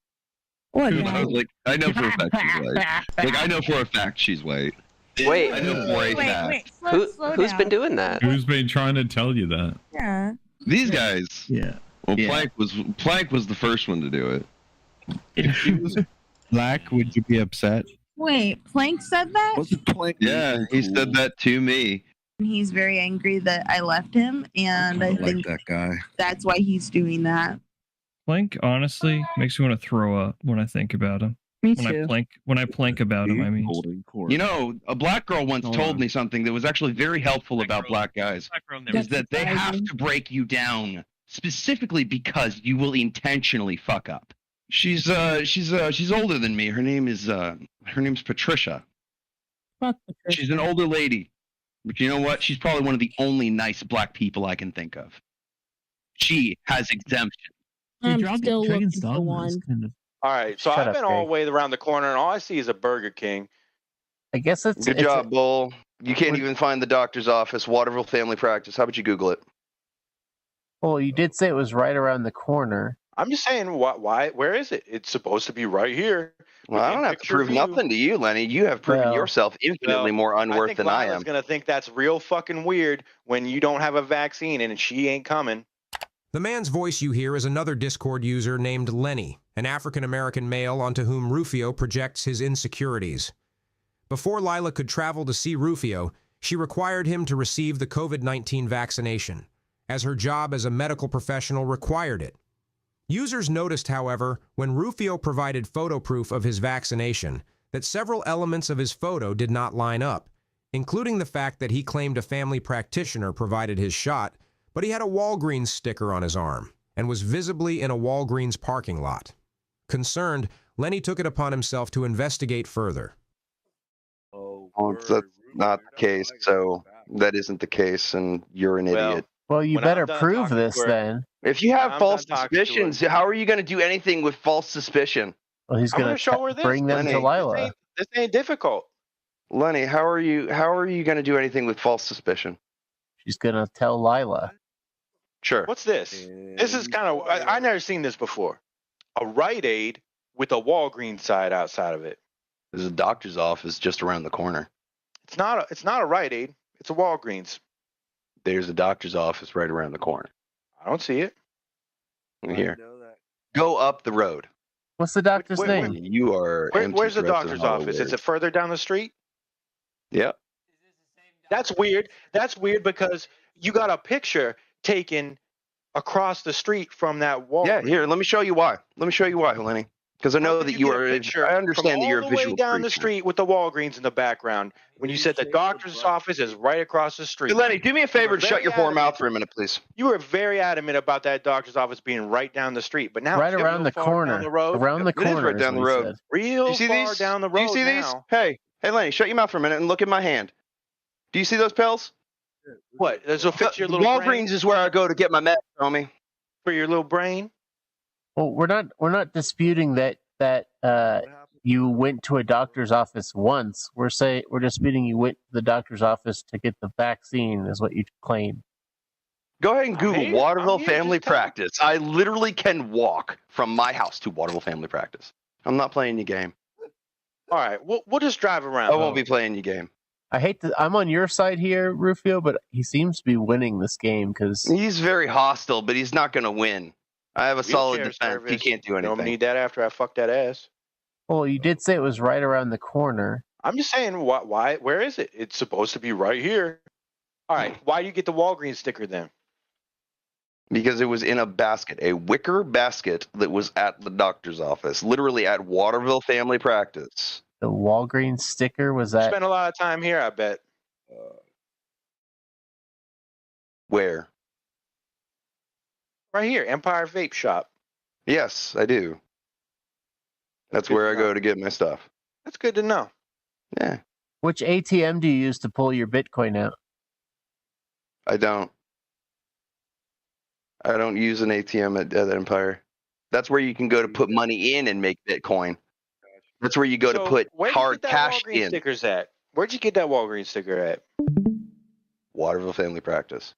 What? I was like, I know for a fact she's white. Like, I know for a fact she's white. Wait, I know for a fact. Who's been doing that? Who's been trying to tell you that? Yeah. These guys. Yeah. Well, Plank was the first one to do it. If she was black, would you be upset? Wait, Plank said that? Wasn't Plank? Yeah, he said that to me. He's very angry that I left him, and I think that guy. That's why he's doing that. Plank honestly makes me want to throw up when I think about him. Me too. When I plank about him, I mean. You know, a black girl once told me something that was actually very helpful about black guys. Is that they have to break you down specifically because you will intentionally fuck up. She's older than me. Her name's Patricia. Fuck Patricia. She's an older lady. But you know what? She's probably one of the only nice black people I can think of. She has exemption. I'm still looking for one. All right, so I've been all the way around the corner, and all I see is a Burger King. I guess it's good job, Bull. You can't even find the doctor's office. Waterville Family Practice. How about you Google it? Well, you did say it was right around the corner. I'm just saying, why? Where is it? It's supposed to be right here. Well, I don't have to prove nothing to you, Lenny. You have proven yourself infinitely more unworth than I am. Lila's gonna think that's real fucking weird when you don't have a vaccine and she ain't coming. The man's voice you hear is another Discord user named Lenny, an African-American male onto whom Ruphio projects his insecurities. Before Lilah could travel to see Ruphio, she required him to receive the COVID-19 vaccination, as her job as a medical professional required it. Users noticed, however, when Ruphio provided photo proof of his vaccination, that several elements of his photo did not line up, including the fact that he claimed a family practitioner provided his shot, but he had a Walgreens sticker on his arm and was visibly in a Walgreens parking lot. Concerned, Lenny took it upon himself to investigate further. Well, that's not the case, so that isn't the case, and you're an idiot. Well, you better prove this then. If you have false suspicions, how are you going to do anything with false suspicion? Well, he's going to bring them to Lilah. This ain't difficult. Lenny, how are you going to do anything with false suspicion? She's going to tell Lilah. Sure. What's this? This is kind of, I never seen this before. A Rite Aid with a Walgreens side outside of it. There's a doctor's office just around the corner. It's not a Rite Aid. It's a Walgreens. There's a doctor's office right around the corner. I don't see it. Here. Go up the road. What's the doctor's name? You are. Where's the doctor's office? Is it further down the street? Yep. That's weird. That's weird because you got a picture taken across the street from that Walgreens. Yeah, here, let me show you why. Let me show you why, Lenny. Because I know that you are. I understand that you're a visual all the way down the creature. street with the Walgreens in the background. When you said the doctor's office is right across the street. Hey, Lenny, do me a favor and shut your poor mouth for a minute, please. You were very adamant about that doctor's office being right down the street, but now right it's around the corner. Down the road. Around the corner. It is right down the road. Real you see far these? down the road. Do you see these? now. Hey, Lenny, shut your mouth for a minute and look at my hand. Do you see those pills? What? Does it fit your little Walgreens brain? is where I go to get my meds, homie. For your little brain? Well, we're not disputing that you went to a doctor's office once. We're disputing you went to the doctor's office to get the vaccine, is what you claim. Go ahead and Google Waterville Family Practice. I literally can walk from my house to Waterville Family Practice. I'm not playing your game. All right, we'll just drive around. I won't be playing your game. I'm on your side here, Ruphio, but he seems to be winning this game because he's very hostile, but he's not going to win. I have a solid defense. Service. He can't do anything. Don't need that after I fuck that ass. Well, you did say it was right around the corner. I'm just saying, why? Where is it? It's supposed to be right here. All right, why do you get the Walgreens sticker then? Because it was in a basket, a wicker basket that was at the doctor's office, literally at Waterville Family Practice. The Walgreens sticker was that? Spent a lot of time here, I bet. Where? Right here, Empire Vape Shop. Yes, I do. That's where I go to get my stuff. That's good to know. Yeah. Which ATM do you use to pull your Bitcoin out? I don't use an ATM at Empire. That's where you can go to put money in and make Bitcoin. That's where you go to put hard cash in. Stickers at? Where'd you get that Walgreens sticker at? Waterville Family Practice.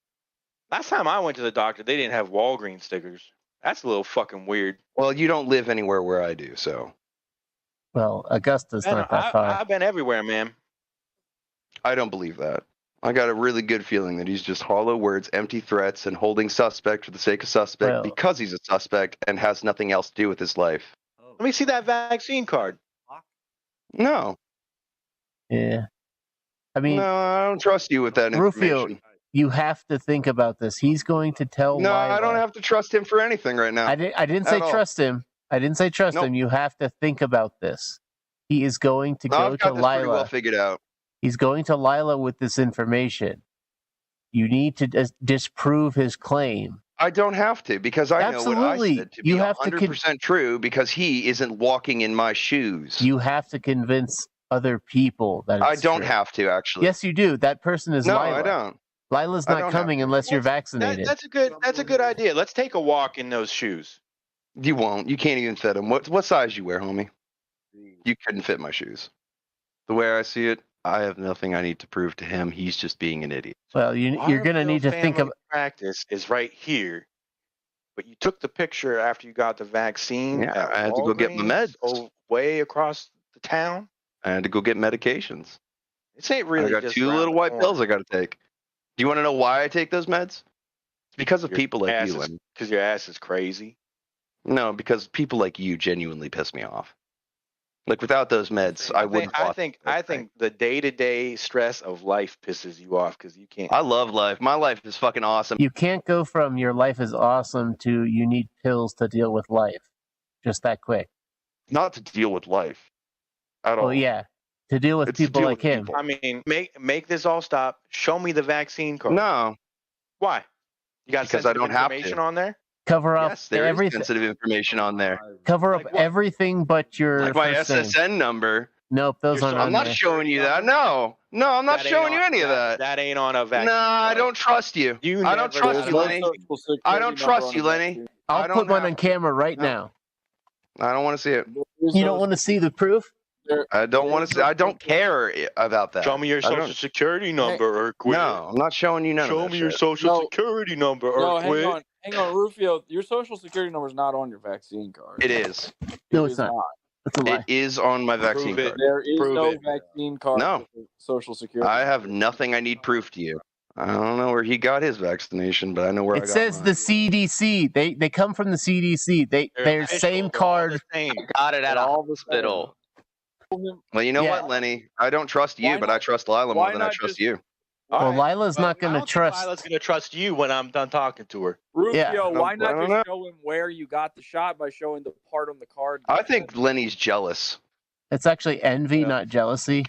Last time I went to the doctor, they didn't have Walgreens stickers. That's a little fucking weird. Well, you don't live anywhere where I do, so. Well, Augusta's not that far. I've been everywhere, man. I don't believe that. I got a really good feeling that he's just hollow words, empty threats, and holding suspect for the sake of suspect because he's a suspect and has nothing else to do with his life. Let me see that vaccine card. No. Yeah. I mean, no, I don't trust you with that information. Ruphio, you have to think about this. He's going to tell No, Lilah. I don't have to trust him for anything right now. I didn't say trust him. I didn't say trust him. You have to think about this. He is going to go I've got to this pretty Lilah. well figured out. He's going to Lilah with this information. You need to disprove his claim. I don't have to because I know what I said to be 100% true because he isn't walking in my shoes. You have to convince other people that I it's don't true. have to actually. Yes, you do. That person is No, Lilah. I don't. Lilah's not coming unless you're vaccinated. That's a good idea. Let's take a walk in those shoes. You won't. You can't even fit them. What size you wear, homie? You couldn't fit my shoes. The way I see it, I have nothing I need to prove to him. He's just being an idiot. Well, you're going to need to think of practice is right here, but you took the picture after you got the vaccine. Yeah, I had to go get my meds. Way across the town. I had to go get medications. This ain't really. I got just 2 around little the white corner. pills I got to take. Do you want to know why I take those meds? It's because of people like you. Because your ass is crazy. No, because people like you genuinely piss me off. Like without those meds, I wouldn't. I think the day-to-day stress of life pisses you off because you can't. I love life. My life is fucking awesome. You can't go from your life is awesome to you need pills to deal with life. Just that quick. Not to deal with life at all. Oh yeah, to deal with people like him. I mean, make this all stop. Show me the vaccine card. No. Why? You got because I don't have information to. on there. Cover up Yes, there is everything. sensitive information on there. Cover up everything but your Like my first name. SSN number. Nope, those aren't. I'm not showing you that. No, I'm not showing you any of that. That ain't on a vaccine. No, I don't trust you. I don't trust you, Lenny. I don't trust you, Lenny. I'll put one on camera right now. I don't want to see it. You don't want to see the proof? I don't want to see. I don't care about that. Show me your social security number, or quit. No, I'm not showing you none of Show that me your shit. social security number, or No, quit. hang on, Ruphio. Your social security number is not on your vaccine card. It is. No, it's not. That's a lie. It is on my vaccine card. There is no vaccine card. No. for social security. I have nothing I need proof to you. I don't know where he got his vaccination, but I know where I It got says mine. the CDC. They come from the CDC. They're same card. Got it at a hospital. Well, you know what, Lenny? I don't trust you, but I trust Lilah more than I trust you. Well, Lila's not going to trust. Lila's going to trust you when I'm done talking to her. Rufio, Yeah. why I not don't just know. show him where you got the shot by showing the part on the card? I think Lenny's jealous. It's actually envy, not jealousy.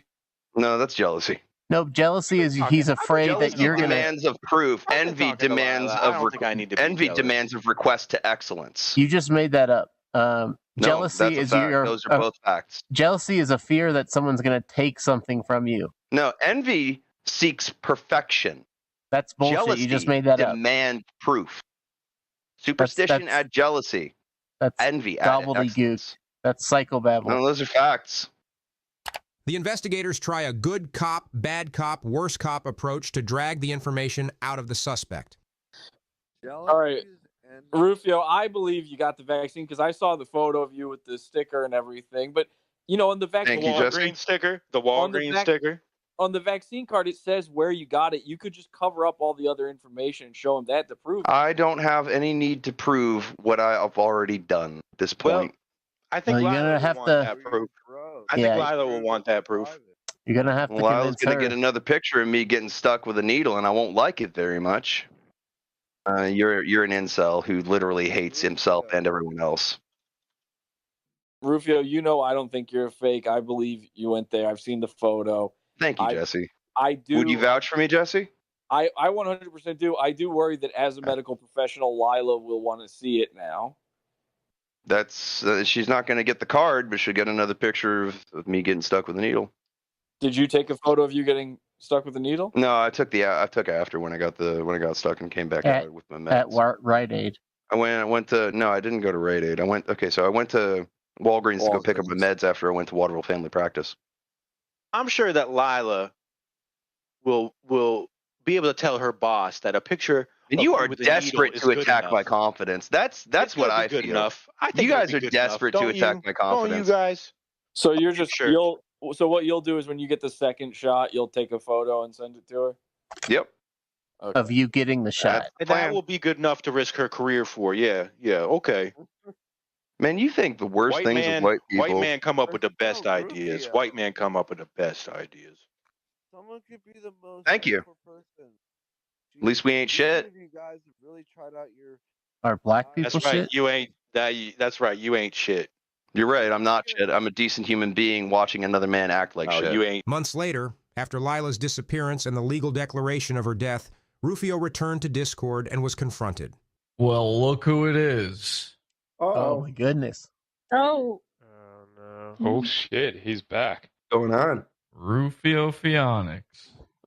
No, that's jealousy. Nope, jealousy is he's afraid that you're going to. Demands of proof. Envy demands I don't of think I need to be envy jealous. demands of request to excellence. You just made that up. No, Jealousy that's a is fact. your. Those are both facts. Jealousy is a fear that someone's going to take something from you. No, envy seeks perfection. That's bullshit. Jealousy You just made that up. demand proof. Superstition that's- add jealousy. That's Envy add gobbledygook. excellence. That's psychobabble. No, those are facts. The investigators try a good cop, bad cop, worse cop approach to drag the information out of the suspect. All right, Rufio, I believe you got the vaccine because I saw the photo of you with the sticker and everything. But you know, on the vaccine, Thank you, Jesse. Walgreens sticker, the Walgreens sticker. on the vaccine card, it says where you got it. You could just cover up all the other information and show them that to prove it. I don't have any need to prove what I've already done at this point. I think Well, you're Lilah gonna will have want to- that proof. I Yeah. think Lilah will want that proof. You're going to have to Well, I was convince going her. to get another picture of me getting stuck with a needle, and I won't like it very much. You're an incel who literally hates himself and everyone else. Rufio, you know I don't think you're a fake. I believe you went there. I've seen the photo. Thank you, Jesse. I do. Would you vouch for me, Jesse? I 100% do. I do worry that as a medical professional, Lilah will want to see it now. That's she's not going to get the card, but she'll get another picture of me getting stuck with a needle. Did you take a photo of you getting stuck with a needle? No, I took after when I got stuck and came back out with my meds. At Rite Aid. I went to no, I didn't go to Rite Aid. I went to Walgreens to go pick up my meds after I went to Waterville Family Practice. I'm sure that Lilah will be able to tell her boss that a picture. And of you me are with a needle desperate is to good attack enough. my confidence. That's what I good feel. enough. I think You it'll guys be are good desperate enough. to Don't attack you? my confidence. Don't you guys? So you're just Sure. So what you'll do is when you get the second shot, you'll take a photo and send it to her. Yep. Okay. Of you getting the shot. And that will be good enough to risk her career for. Yeah. Okay. Man, you think the worst White things man, with white people? white man come up with the best ideas. White man come up with the best ideas. Someone could be the most Thank you. beautiful person. At least we ain't shit. If you guys have really tried out your Are black people That's right. shit? You ain't that. That's right. You ain't shit. You're right. I'm not shit. I'm a decent human being watching another man act like No, shit. you ain't. Months later, after Lilah's disappearance and the legal declaration of her death, Ruphio returned to Discord and was confronted. Well, look who it is. Oh my goodness. Oh. Oh shit, he's back. What's going on? Ruphio Pheonix.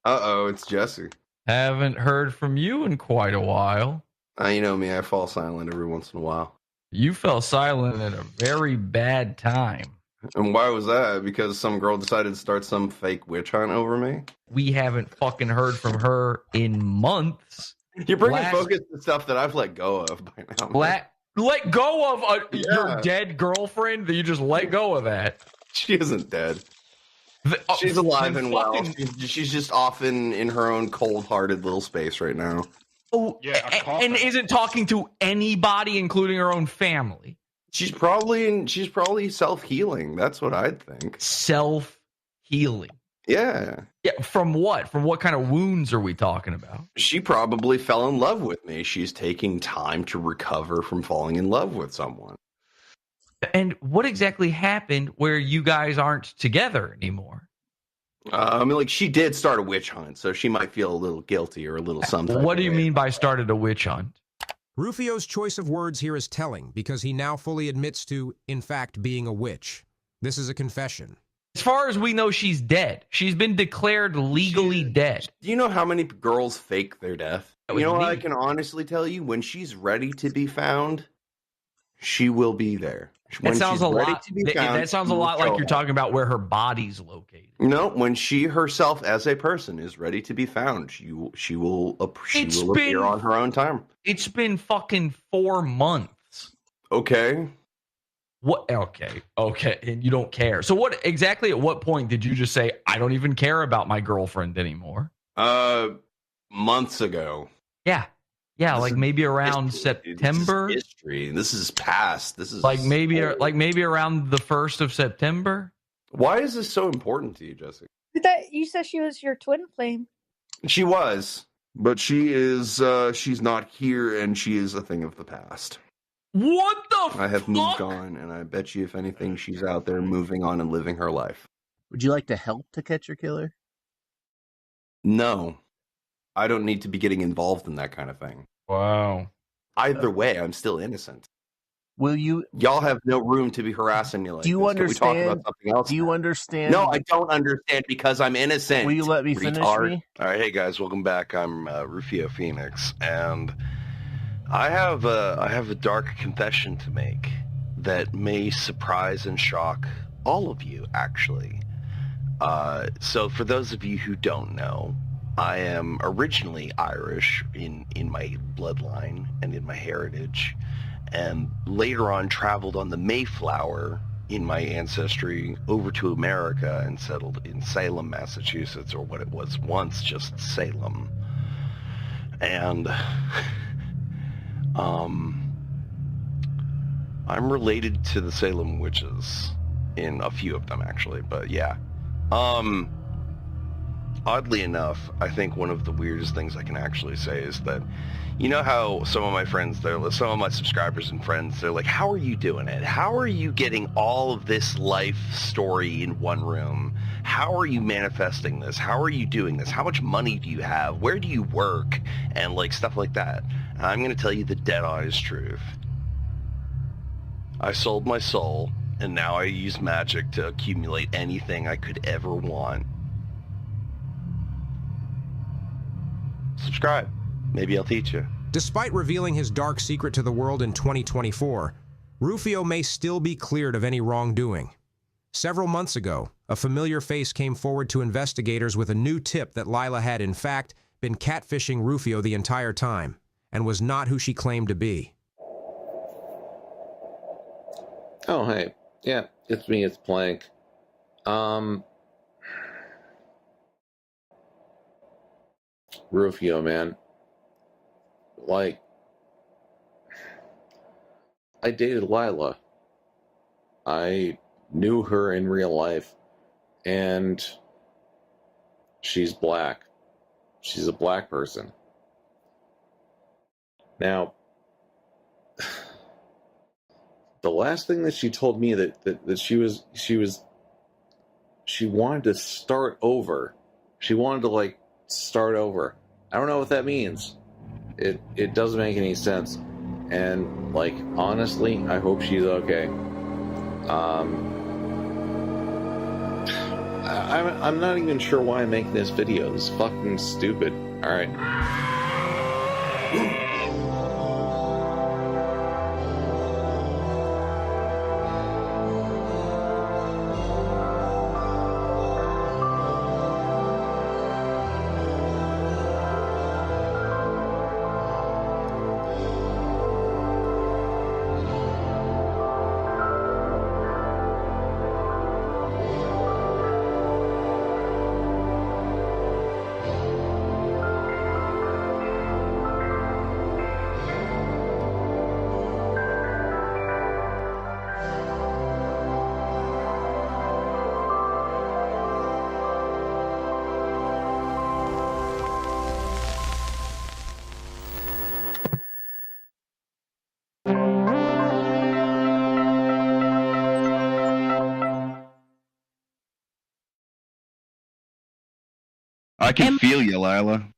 Uh-oh, it's Jesse. Haven't heard from you in quite a while. You know me, I fall silent every once in a while. You fell silent at a very bad time. And why was that? Because some girl decided to start some fake witch hunt over me? We haven't fucking heard from her in months. You're bringing focus to stuff that I've let go of by now. Let go of your dead girlfriend? That you just let go of that? She isn't dead. She's alive and well. She's just off in her own cold-hearted little space right now. Oh, and isn't talking to anybody, including her own family. She's probably self-healing. That's what I'd think. Self-healing. Yeah. Yeah. From what? From what kind of wounds are we talking about? She probably fell in love with me. She's taking time to recover from falling in love with someone. And what exactly happened where you guys aren't together anymore? I mean, like, she did start a witch hunt, so she might feel a little guilty or a little something. What do you mean by started a witch hunt? Ruphio's choice of words here is telling because he now fully admits to, in fact, being a witch. This is a confession. As far as we know, she's dead. She's been declared legally dead. Do you know how many girls fake their death? You know what I can honestly tell you? When she's ready to be found, she will be there. That sounds a lot. That sounds a lot like you're talking about where her body's located. No, when she herself as a person is ready to be found, she will appear on her own time. It's been fucking 4 months. Okay. What? Okay, and you don't care. So what exactly? At what point did you just say I don't even care about my girlfriend anymore? Months ago. Yeah. Yeah, like maybe around September. This is history. This is past. This is like maybe around the 1st of September. Why is this so important to you, Jessica? That you said she was your twin flame. She was, but she is. She's not here, and she is a thing of the past. What the? I have moved on, and I bet you, if anything, she's out there moving on and living her life. Would you like to help to catch your killer? No. I don't need to be getting involved in that kind of thing. Wow. Either way, I'm still innocent. Will you? Y'all have no room to be harassing me like this. Do you understand? Can we talk about something else? Do you understand? No, I don't understand because I'm innocent. Will you let me finish me? All right, hey guys, welcome back. I'm Ruphio Pheonix, and I have a dark confession to make that may surprise and shock all of you, actually. So for those of you who don't know, I am originally Irish in my bloodline and in my heritage, and later on traveled on the Mayflower in my ancestry over to America and settled in Salem, Massachusetts, or what it was once just Salem. And I'm related to the Salem witches in a few of them, actually, but yeah. Oddly enough, I think one of the weirdest things I can actually say is that, you know how some of my friends, some of my subscribers and friends, they're like, how are you doing it? How are you getting all of this life story in one room? How are you manifesting this? How are you doing this? How much money do you have? Where do you work? And like stuff like that. And I'm going to tell you the dead honest truth. I sold my soul, and now I use magic to accumulate anything I could ever want. Subscribe. Maybe I'll teach you. Despite revealing his dark secret to the world in 2024, Ruphio may still be cleared of any wrongdoing. Several months ago, a familiar face came forward to investigators with a new tip that Lilah had, in fact, been catfishing Ruphio the entire time, and was not who she claimed to be. Oh, hey. Yeah, it's me, it's Plank. Ruphio, man. Like, I dated Lilah. I knew her in real life, and she's black. She's a black person. Now, the last thing that she told me that she wanted to start over. She wanted to, like, start over. I don't know what that means. It doesn't make any sense. And, like, honestly, I hope she's okay. I'm not even sure why I'm making this video. This is fucking stupid. Alright. I can feel you, Lilah.